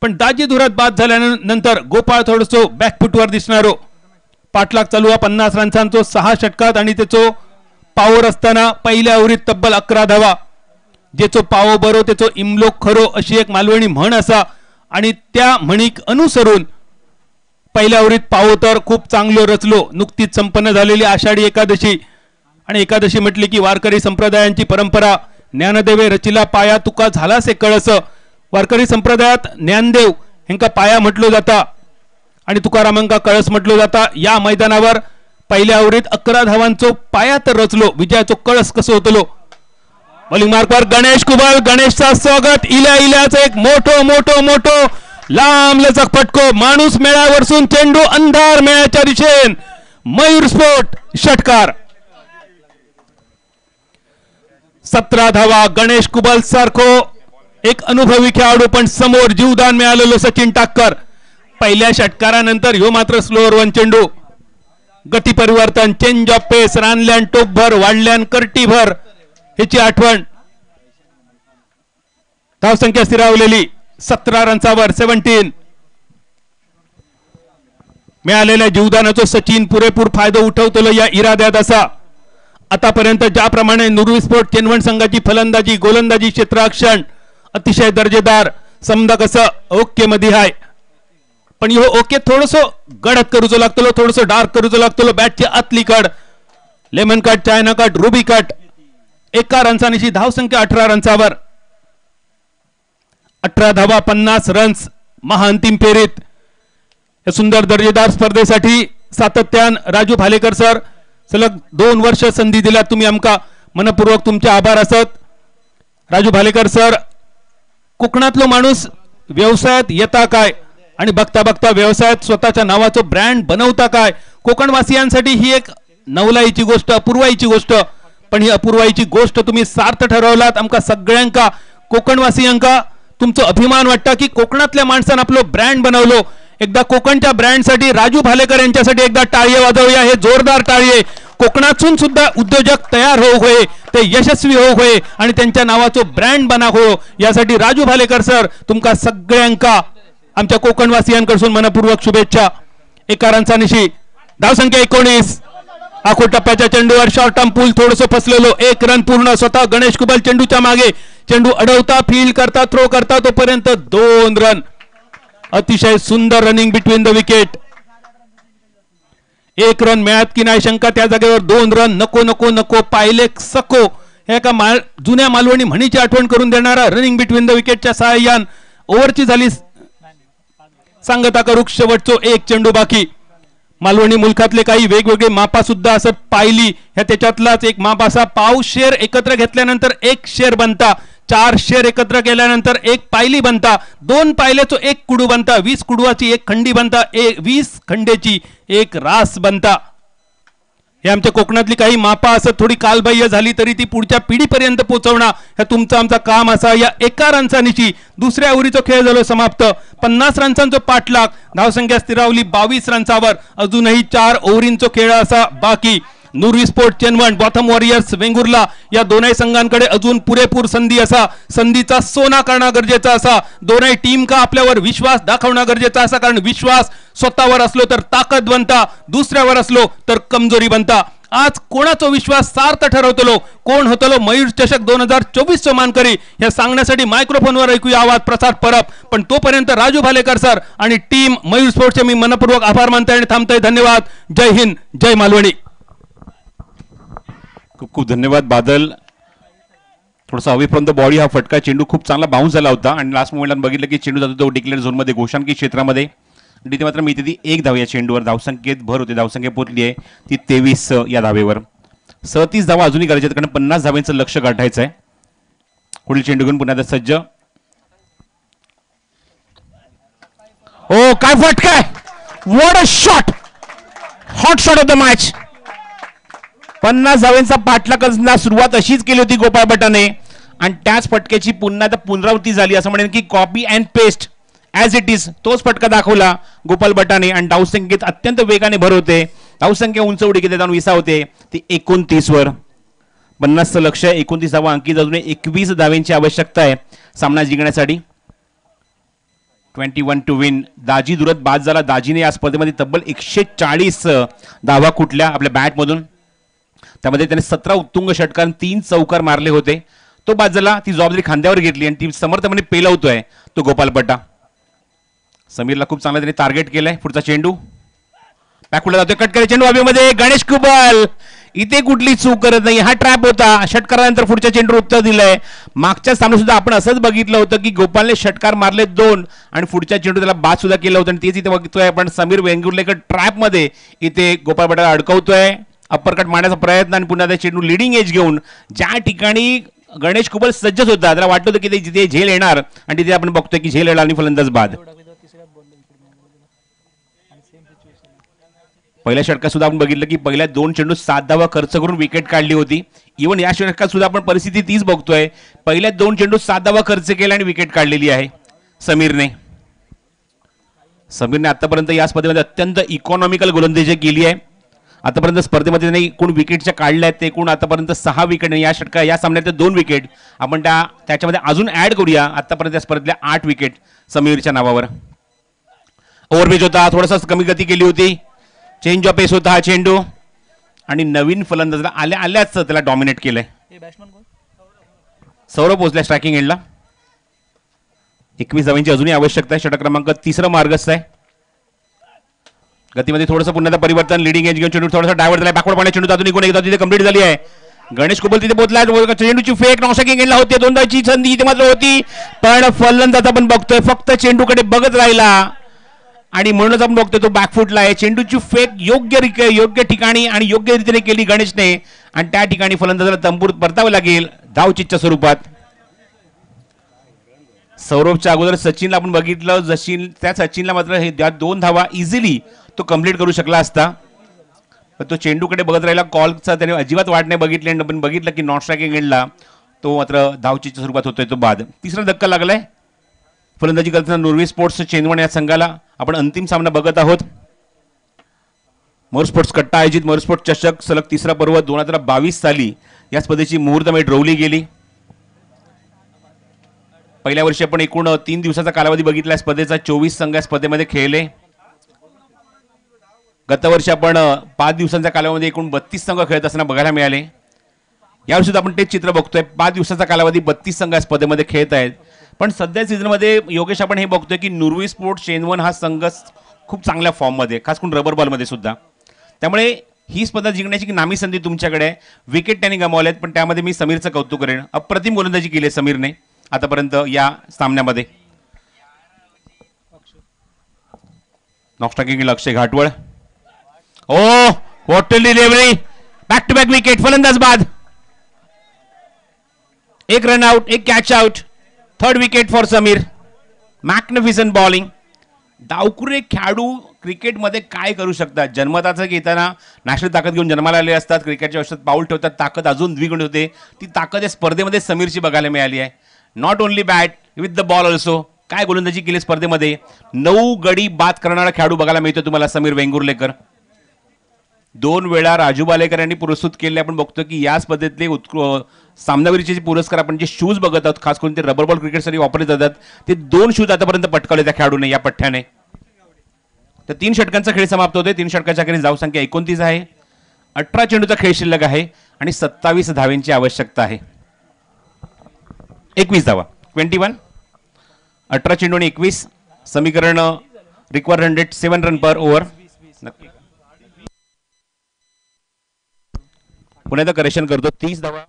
पण दाजी धुरात बाद झाल्यानंतर गोपाळ थोडसो बॅकफुटवर दिसणारो. पाठलाग चालू आहे 50 रन्सांचो 6 षटकात आणि त्याचो पावर असताना पहिल्या ओव्हरीत तब्बल 11 धावा. जेचो पावो बरो त्याचो इमलोक खरो अशी एक मालवणी म्हण असा आणि त्या म्हणीक अनुसरून पहिल्या ओव्हरीत पावो तर खूप चांगलो रचलो. नुकतीच संपन्न झालेली आषाढी एकादशी आणि एकादशी म्हटली की वारकरी संप्रदायांची परंपरा. ज्ञानदेवे रचिला पाया तुका झालासे कळस. वारकरी संप्रदायात ज्ञानदेव हेंका पाया म्हटलो जाता आणि तुकारामांका कळस म्हटलो जाता. या मैदानावर पहिल्या ओव्हरीत 11 धावांचो पाया तर रचलो, विजयाचो कळस कसो होतलो. बॉलिंग मार्कवर गणेश कुबल. गणेशचा स्वागत. इल्याचं एक मोठो मोठो मोठो लांब लचक फटको. माणूस मेळ्यावरसून चेंडू अंधार मेळ्याच्या दिशेन. मयूर स्पोर्ट षटकार. 17 धावा. गणेश कुबल सारखो एक अनुभवी खेळाडू, पण समोर जीवदान मिळालेलो सचिन टाक्कर. पहिल्या षटकारानंतर ह्यो मात्र स्लोअर वन चेंडू. गती परिवर्तन, चेंज ऑफ पेस, रानल्यान टोपभर, वाढल्यान कर्टीभर, ह्याची आठवण. धावसंख्या स्थिरावलेली 17 रन्सावर 17. मिळालेल्या जीवदानाचा सचिन पुरेपूर फायदा उठवतो या इराद्यात असा. आतापर्यंत ज्याप्रमाणे नुरविस्फोट चेनवण संघाची फलंदाजी गोलंदाजी क्षेत्राक्षण अतिशय दर्जेदार, समजा कसं ओके मध्ये आहे, पण ह्यो ओके थोडस गडद करूचो लागतो, थोडस डार्क करूचो लागतो. बॅटची आतली कड, lemon cut, China cut, ruby cut. 1 रन्सांची धावसंख्या 18 रन्सावर. 18 धावा 50 रन्स महाअंतिम फेरीत. या सुंदर दर्जेदार स्पर्धेसाठी सातत्यान राजू भालेकर सर सलग 2 वर्ष संधी दिला. तुम्ही आमका मनपूर्वक तुमचे आभार असत. राजू भालेकर सर कोकणातलो माणूस व्यवसायात येता काय आणि बघता बघता व्यवसायात स्वतःच्या नावाचं ब्रँड बनवता काय. कोकणवासियांसाठी ही एक नवलाईची गोष्ट, अपूर्वाईची गोष्ट, पण ही अपूर्वाईची गोष्ट तुम्ही सार्थ ठरवलात. आमका सगळ्यांका कोकणवासियांका तुमचा अभिमान वाटता की कोकणातल्या माणसानं आपलं ब्रँड बनवलो. एकदा कोकणच्या ब्रँडसाठी राजू भालेकर यांच्यासाठी एकदा टाळी वाजवूया. हे जोरदार टाळी. कोकणातून सुद्धा उद्योजक तयार होय, ते यशस्वी होय आणि त्यांच्या नावाचं ब्रँड बना हो, यासाठी राजू भालेकर सर तुमका सगळ्यांका आमच्या कोकणवासियांकडून मनपूर्वक शुभेच्छा. 1 रन्सांची धावसंख्या 19. आखो टप्प्याच्या चेंडूवर शॉर्ट टर्म पूल थोडस फसलेलो. 1 रन पूर्ण. स्वतः गणेश कुबल चेंडूच्या मागे, चेंडू अडवता, फील्ड करता, थ्रो करता, तोपर्यंत 2 रन. अतिशय सुंदर running between the wicket. 1 run मिळत की नाही शंका, त्या जागेवर 2 रन. नको नको नको पाहिले सको, हे एका जुन्या मालवणी म्हणीची आठवण करून देणारा रनिंग बिटवीन द विकेटच्या सहाय्यान ओव्हरची झाली सांगता करू. शेवटचो 1 चेंडू बाकी. मालवणी मुलखातले काही वेगवेगळे मापा सुद्धा असत पाहिली. ह्या त्याच्यातलाच एक माप असा, पाव शेर एकत्र घेतल्यानंतर 1 शेर बनता, 4 शेर एकत्र केल्यानंतर 1 पायली बनता, 2 पायल्याचो 1 कुडू बनता, 20 कुडवाची 1 खंडी बनता, 20 खंडेची 1 रास बनता. हे आमच्या कोकणातली काही मापा असत. थोडी कालबाह्य झाली तरी ती पुढच्या पिढीपर्यंत पोहोचवणं हे तुमचं आमचा काम असा. या 1 रन्सांची दुसऱ्या ओव्हरीचा खेळ झालो समाप्त. 50 रन्सांचा पाठलाग. धावसंख्या स्थिरावली 22 रन्सावर. अजूनही 4 ओव्हरींचा खेळ असा बाकी. नुरविस्फोट चेनवण, बॉथम वॉरियर्स वेंगुर्ला या दोनही संघांकडे अजून पुरेपूर संधी असा. संधीचा सोना करणं गरजेचा असा. दोनही टीम का आपल्यावर विश्वास दाखवणं गरजेचा असा, कारण विश्वास स्वतःवर असलो तर ताकद बनता, दुसऱ्यावर असलो तर कमजोरी बनता. आज कोणाचा विश्वास सार्थ ठरवतलो, कोण होतलो मयूर चषक 2024 चा मानकरी, हे सांगण्यासाठी मायक्रोफोनवर ऐकूया आवाज प्रसाद परब. पण तोपर्यंत राजू भालेकर सर आणि टीम मयूर स्पोर्ट्सचे मी मनपूर्वक आभार मानतोय आणि थांबतोय. धन्यवाद. जय हिंद, जय मालवणी. खूप खूप धन्यवाद बादल. थोडासा हवेपर्यंत बॉडी हा फटका, चेंडू खूप चांगला बाउन्स झाला होता आणि लास्ट मोमेंटला बघितलं की चेंडू जातो तो डिक्लेअर झोनमध्ये घोषांकी क्षेत्रामध्ये. तिथे मात्र मी ती 1 धाव या चेंडूवर. धावसंख्येत भर होते, धावसंख्या पोचली आहे ती 23 या धावेवर. 37 धावा अजूनही करायच्या आहेत, कारण 50 धावांचं लक्ष गाठायचं आहे. पुढील चेंडू घेऊन पुन्हा सज्ज. ओ काय फटका आहे, what a shot, hot shot of the match. 50 धावांचा पाठलागना सुरुवात अशीच केली होती गोपाळ भटाने आणि त्याच फटक्याची पुन्हा पुनरावृत्ती झाली, असं म्हणेन की copy and paste as it is तोच फटका दाखवला गोपाल भटाने. आणि धावसंख्येत अत्यंत वेगाने भर होते. धावसंख्या उंच उडी घेते जाऊन 20 होते ती 29 वर. 50चं लक्ष, 29 धावा अंकित, अजून 21 धावांची आवश्यकता आहे सामना जिंकण्यासाठी. 21 टू विन. दाजी दुरत बाद झाला. दाजीने या स्पर्धेमध्ये तब्बल 140 धावा कुठल्या आपल्या बॅटमधून. त्यामध्ये त्याने 17 उत्तुंग षटकार, 3 चौकार मारले होते. तो बाद झाला. ती जबाबदारी खांद्यावर घेतली आणि ती समर्थपणे पेलवतोय तो गोपाल भट्टा. समीरला खूप चांगला त्याने टार्गेट केलंय. पुढचा चेंडू बॅकवर्डला जातोय, कट केला चेंडू हवेमध्ये. गणेश कुबल इथे कुठली चूक करत नाही. हा ट्रॅप होता. षटकारानंतर पुढच्या चेंडू उत्तर दिलंय. मागच्या सामन्यात सुद्धा आपण असंच बघितलं होतं की गोपालने षटकार मारले 2 आणि पुढच्या चेंडू त्याला बाद सुद्धा केलं होतं आणि तेच इथे बघतोय आपण. समीर वेंगुर्लेकर ट्रॅप मध्ये इथे गोपाल भट्टाला अडकवतोय. अप्परकट मारण्याचा प्रयत्न आणि पुन्हा त्या चेंडू लिडिंग एज घेऊन ज्या ठिकाणी गणेश कुबल सज्जच होता, त्याला वाटत होतं की तिथे झेल येणार आणि तिथे आपण बघतोय की झेल येणार आणि फलंदाज बाद. पहिल्या षटकात सुद्धा आपण बघितलं की पहिल्या 2 चेंडू 7 धावा खर्च करून विकेट काढली होती. इव्हन या षटकात सुद्धा आपण परिस्थिती तीच बघतोय. पहिल्या 2 चेंडू 7 धावा खर्च केला आणि विकेट काढलेली आहे समीरने. समीरने आतापर्यंत या स्पर्धेमध्ये अत्यंत इकॉनॉमिकल गोलंदाजी केली आहे आतापर्यंत स्पर्धेमध्ये त्यांनी एकूण विकेटच्या काढल्या आहेत ते एकूण आतापर्यंत 6 विकेट. या षटका या सामन्यात 2 विकेट. आपण त्याच्यामध्ये अजून ऍड करूया आतापर्यंत या स्पर्धेतल्या 8 विकेट समीरच्या नावावर. ओव्हरपिच होता, थोडासा कमी गती केली होती, चेंज ऑफ पेस होता हा चेंडू आणि नवीन फलंदाजाला आल्याच त्याला डॉमिनेट केलंय. सौरभ पोहोचलाय स्ट्रायकिंग एंडला. 21 धावांची अजूनही आवश्यकता आहे. षटक क्रमांक 3 मार्गस्थ आहे. गतीमध्ये थोडंसं पुन्हा परिवर्तन, लिडिंग एज घेऊन चेंडू थोडासा डायव्हर्ट झाला, बॅकवर्ड पाण्यात चेंडू अजून एकदा तिथे कंप्लीट झाली आहे. गणेश कुबल तिथे पोहोचला, चेंडूची फेक नॉस्ट्रायकिंग एंडला होती, 2दाची संधी इथे मात्र होती, पण फलंदाज आपण बघतोय फक्त चेंडूकडे बघत राहिला आणि म्हणूनच आपण बघतोय तो बॅकफुटला आहे. चेंडूची फेक योग्य ठिकाणी आणि योग्य रीतीने केली गणेशने आणि त्या ठिकाणी फलंदाजाला तंबूत परतावं लागेल धावचितच्या स्वरूपात. सौरभच्या अगोदर सचिनला आपण बघितलं, त्या सचिनला मात्र हे 2 धावा इझिली तो कंप्लीट करू शकला असता, पण तो चेंडूकडे बघत राहिला. कॉलचा त्याने अजिबात वाट नाही बघितली आणि आपण बघितलं की नॉट स्ट्रायकिंग एंडला तो मात्र धावचितच्या स्वरूपात होतोय तो बाद. तिसरा धक्का लागलाय फलंदाजी करताना नुरवी स्पोर्ट्स चेंदवण या संघाला. आपण अंतिम सामना बघत आहोत. मोर स्पोर्ट्स कट्टा आयोजित मोर स्पोर्ट्स चषक सलग 3रा पर्व 2022 साली या स्पर्धेची मुहूर्तमेढ रोवली गेली. पहिल्या वर्षी आपण एकूण 3 दिवसाचा कालावधी बघितला. स्पर्धेचा 24 संघ या स्पर्धेमध्ये खेळले. गतवर्षी आपण 5 दिवसांच्या कालावधीमध्ये एकूण 32 संघ खेळत असताना बघायला मिळाले. यावर्षी आपण तेच चित्र बघतोय. 5 दिवसाचा कालावधी 32 संघ या स्पर्धेमध्ये खेळत आहेत. पण सध्या सीझनमध्ये योगेश आपण हे बघतोय की नुरवी स्पोर्ट्स चेंदवण हा संघ खूप चांगल्या फॉर्ममध्ये, खास करून रबर बॉलमध्ये सुद्धा. त्यामुळे ही स्पर्धा जिंकण्याची नामी संधी तुमच्याकडे आहे. विकेट त्यांनी गमावल्यात, पण त्यामध्ये मी समीरचं कौतुक करेन. अप्रतिम गोलंदाजी केली आहे समीरने आतापर्यंत या सामन्यामध्ये. Non striking Akshay Ghatwal. Oh what delivery, back to back wicket, फलंदाज बाद. 1 run out, 1 catch out, 3rd wicket for Sameer. Magnificent bowling. डावकुरे खेळाडू क्रिकेटमध्ये काय करू शकतात. जन्मताचं घेताना नॅशनल ताकद घेऊन जन्माला आले असतात, क्रिकेटच्या आयुष्यात पाऊल ठेवतात, ताकद अजून द्विगुण होते. ती ताकद या स्पर्धेमध्ये समीरची बघायला मिळाली आहे. Not only bat with the ball also. काय गोलंदाजी केली स्पर्धेमध्ये. 9 गडी बाद करणारा खेळाडू बघायला मिळतो तुम्हाला समीर वेंगुर्लेकर. 2 वेळा राजू बालेकर यांनी पुरस्कृत केले. आपण बघतो की या स्पर्धेतले सामनावीरचे पुरस्कार आपण जे शूज बघत आहोत, खास करून ते रबर बॉल क्रिकेटसाठी वापरले जातात, ते 2 शूज आतापर्यंत पटकावले त्या खेळाडूने या पठ्ठ्याने. तर 3 षटकांचा खेळ समाप्त होतोय. 3 षटकाच्या अखेरीस धावसंख्या 29 आहे. 18 चेंडूचा खेळ शिल्लक आहे आणि 27 धावेंची आवश्यकता आहे. 21 धावा, 21. 18 चेंडू आणि 21. समीकरण रिक्वायर 107 रन पर ओव्हर. पुन्हा एकदा करेक्शन करतो. 30 धावा.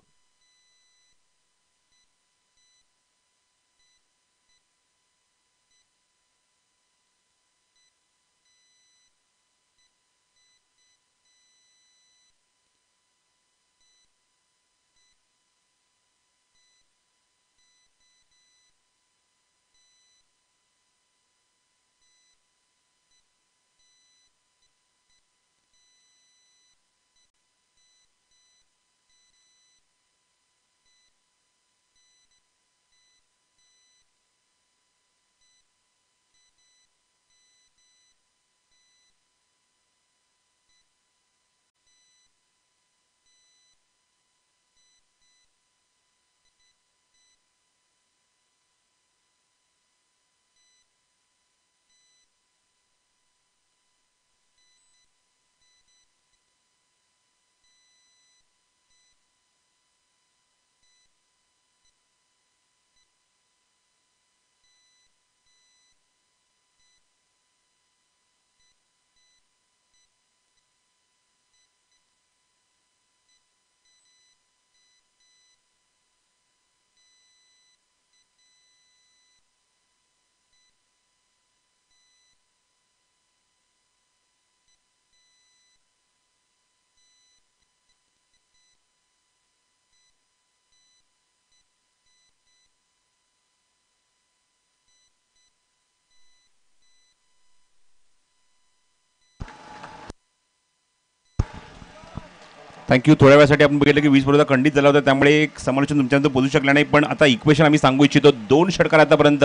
थँक्यू. थोड्या वेळासाठी आपण बघितलं की वीज पुरवठा खंडित झाला होता, त्यामुळे एक समालोचन तुमच्यानंतर पोहोचू शकला नाही. पण आता इक्वेशन आम्ही सांगू इच्छितो. 2 षटकार आतापर्यंत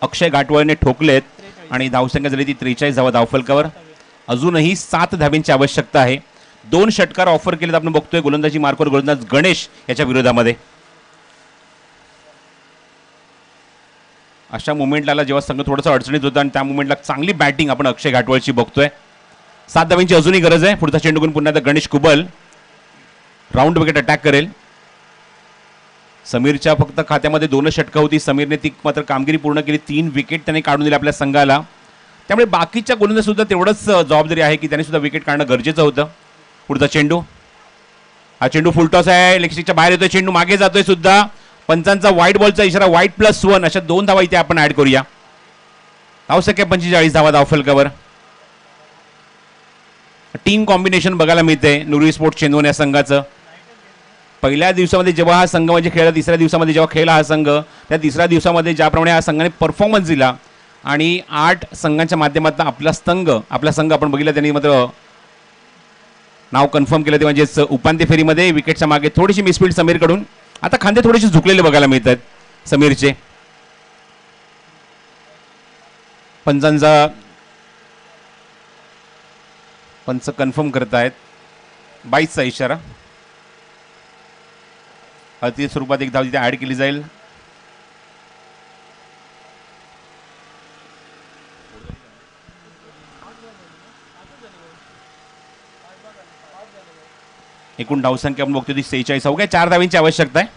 अक्षय घाटवळने ठोकलेत आणि धावसंख्या झाली ती 43 धावा धावफलकावर. अजूनही 7 धाब्यांची आवश्यकता आहे. 2 षटकार ऑफर केलेत आपण बघतोय गोलंदाजी मार्कवर गोलंदाज गणेश याच्या विरोधामध्ये. अशा मुवमेंटला जेव्हा संघ थोडासा अडचणीत होता आणि त्या मुवमेंटला चांगली बॅटिंग आपण अक्षय घाटवळची बघतोय. 7 धावांची अजूनही गरज आहे. पुढचा चेंडू घेऊन पुन्हा Ganesh Kubal round wicket attack करेल. समीरच्या फक्त खात्यामध्ये 2 षटकं होती. समीरने ती मात्र कामगिरी पूर्ण केली. 3 विकेट त्याने काढून दिले आपल्या संघाला. त्यामुळे बाकीच्या गोलंदाज सुद्धा तेवढंच जबाबदारी आहे की त्यांनी सुद्धा विकेट काढणं गरजेचं होतं. पुढचा चेंडू, हा चेंडू फुलटॉस आहे. लेगस्टिकच्या बाहेर येतोय चेंडू, मागे जातोय सुद्धा. पंचांचा व्हाईट बॉलचा इशारा, व्हाईट +1 अशा 2 धावा इथे आपण ऍड करूया. आवश्यक आहे 45 धावा धावफलकावर. टीम कॉम्बिनेशन बघायला मिळते नुरी स्पोर्ट्स चेंदवण या संघाचं. पहिल्या दिवसामध्ये जेव्हा हा संघ म्हणजे खेळला, तिसऱ्या दिवसामध्ये जेव्हा खेळला हा संघ, त्या तिसऱ्या दिवसामध्ये ज्याप्रमाणे हा संघाने परफॉर्मन्स दिला आणि 8 संघांच्या माध्यमातून आपला संघ आपण बघितला, त्यांनी मात्र नाव कन्फर्म केलं ते म्हणजेच उपांत्य फेरीमध्ये विकेटच्या मागे थोडीशी मिसफील्ड समीरकडून. आता खांदे थोडेसे झुकलेले बघायला मिळतात समीरचे. पंच कन्फर्म करतायत. 22चा इशारा. अति स्वरूपात एक धाव तिथे ऍड केली जाईल. एकूण धावसंख्या आपण बघतो ती 46. अवघ्या 4 धावांची आवश्यकता आहे.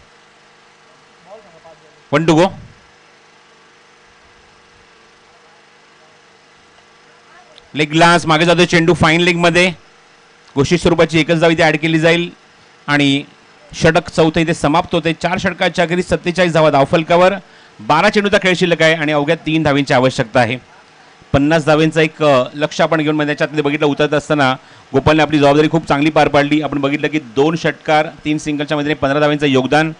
1 to go. लेग ग्लास मागे जातो चेंडू फाईन लेग मध्ये. घोषित स्वरूपाची एकच धाव इथे ऍड केली जाईल आणि षटक चौथं इथे समाप्त होते. 4 षटकाच्या अखेरीस 47 धावा धावफलकावर. 12 चेंडूचा खेळ शिल्लक आहे आणि अवघ्या 3 धावांची आवश्यकता आहे. 50 धावांचा एक लक्ष आपण घेऊन त्याच्यात बघितलं. उतरत असताना गोपालने आपली जबाबदारी खूप चांगली पार पाडली. आपण बघितलं की 2 षटकार 3 सिंगलच्या मध्ये 15 धावांचं योगदान.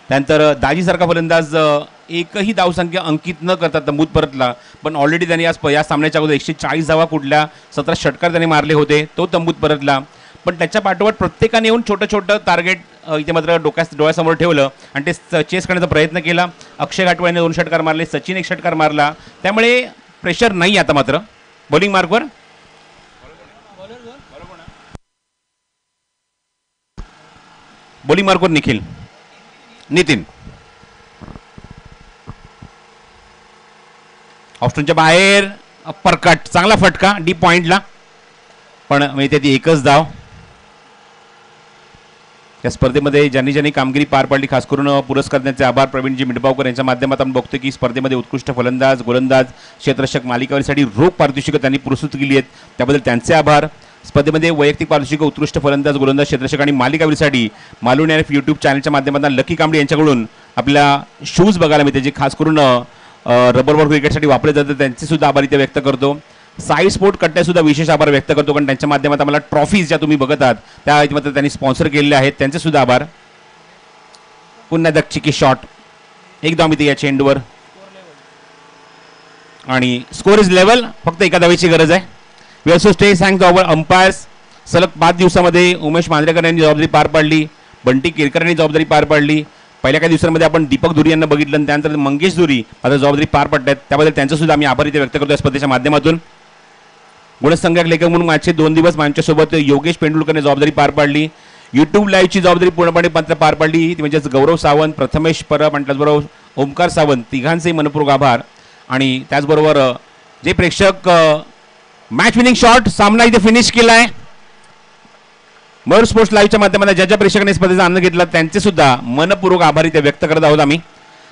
त्यानंतर दाजीसारखा फलंदाज एकही धावसंख्या अंकित न करता तंबूत परतला, पण ऑलरेडी त्यांनी या सामन्याच्या अगोदर 140 धावा कुठल्या 17 षटकार त्यांनी मारले होते, तो तंबूत परतला. पण त्याच्या पाठोपाठ प्रत्येकाने येऊन छोटं टार्गेट इथे मात्र डोळ्यासमोर ठेवलं आणि ते चेस करण्याचा प्रयत्न केला. अक्षय घाटवळने 2 षटकार मारले, सचिन 1 षटकार मारला. त्यामुळे प्रेशर नाही आता मात्र बॉलिंग मार्कवर. बॉलिंग मार्कवर नितीन ऑस्ट्रेलियाच्या बाहेर अप्पर कट, चांगला फटका डीप पॉइंटला, पण मिळते ती एकच धाव. या स्पर्धेमध्ये ज्यांनी कामगिरी पार पाडली, खास करून पुरस्कार देण्याचे आभार प्रवीणजी मिडबावकर यांच्या माध्यमातून बघतो की स्पर्धेमध्ये उत्कृष्ट फलंदाज, गोलंदाज, क्षेत्ररक्षक मालिकावरीसाठी रोख पारितोषिकं त्यांनी पुरस्कृत केली आहेत, त्याबद्दल त्यांचे आभार. स्पर्धेमध्ये वैयक्तिक पारितोषिकं उत्कृष्ट फलंदाज, गोलंदाज, क्षेत्ररक्षक आणि मालिकावरीसाठी मालवणी आणि यूट्यूब चॅनलच्या माध्यमातून लकी कांबळे यांच्याकडून आपल्या शूज बघायला मिळते, जे खास करून रबरवर क्रिकेटसाठी वापरले जातात, त्यांचे सुद्धा आभार इथे व्यक्त करतो. साई स्पोर्ट कट्ट्या सुद्धा विशेष आभार व्यक्त करतो, कारण त्यांच्या माध्यमातून आम्हाला ट्रॉफीज ज्या तुम्ही बघत आहात त्या मात्र त्यांनी स्पॉन्सर केलेल्या आहेत, त्यांचे सुद्धा आभार. पुन्हा दक्षिकी शॉट, एक धाव मिळते या चेंडूवर आणि स्कोर इज लेवल. फक्त एका धावेची गरज आहे. We also stay thanks our umpires. सलग 5 दिवसामध्ये उमेश मांजरेकर यांनी जबाबदारी पार पाडली, बंटी केरकर यांनी जबाबदारी पार पाडली. पहिल्या काही दिवसांमध्ये आपण दीपक धुरी यांना बघितलं आणि त्यानंतर मंगेश धुरी आता जबाबदारी पार पडतात, त्याबद्दल त्यांचं सुद्धा आम्ही आभार इथे व्यक्त करतो या स्पर्धेच्या माध्यमातून. गुणसंख्यक लेखक म्हणून आजचे 2 दिवस माझ्यासोबत योगेश पेंडुलकरने जबाबदारी पार पाडली. युट्यूब लाईव्हची जबाबदारी पूर्णपणे पार पाडली, ती म्हणजेच गौरव सावंत, प्रथमेश परब आणि त्याचबरोबर ओमकार सावंत, तिघांचेही मनपूर्वक आभार. आणि त्याचबरोबर जे प्रेक्षक मॅच विनिंग शॉट सामना इथे फिनिश केला आहे, मयूर स्पोर्ट्स लाईव्हच्या माध्यमातून ज्या प्रेक्षकांनी स्पर्धेचा आनंद घेतला त्यांचे सुद्धा मनपूर्वक आभार इथे व्यक्त करत आहोत आम्ही.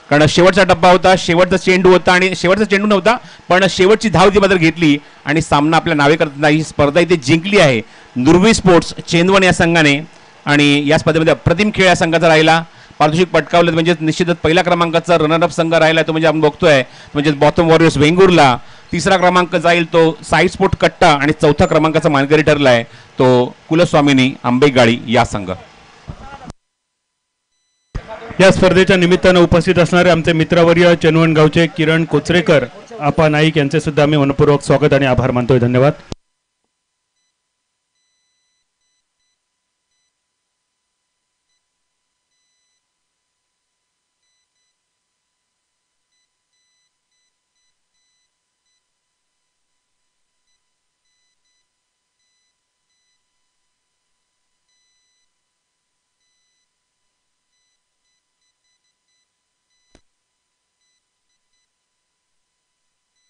कारण शेवटचा टप्पा होता, शेवटचा चेंडू होता आणि शेवटचा चेंडू नव्हता, पण शेवटची धाव ती मात्र घेतली आणि सामना आपल्या नावे करताना ही स्पर्धा इथे जिंकली आहे नुर्वी स्पोर्ट्स चेंदवण या संघाने. आणि या स्पर्धेमध्ये अप्रतिम खेळ या संघाचा राहिला. पारितोषिक पटकावलं म्हणजे निश्चितच पहिल्या क्रमांकाचा रनरअप संघ राहिला तो म्हणजे आपण बघतोय म्हणजे बॉटम वॉरियर्स वेंगुर्ला. 3रा क्रमांक जाईल तो साई स्पोर्ट कट्टा आणि 4थ्या क्रमांकाचा मानकरी ठरलाय तो कुलस्वामिनी आंबेगाळी या संघ. या स्पर्धेच्या निमित्तानं उपस्थित असणारे आमचे मित्रवर्य चेनवण गावचे किरण कोचरेकर, आपा नाईक यांचे सुद्धा आम्ही मनपूर्वक स्वागत आणि आभार मानतोय. धन्यवाद.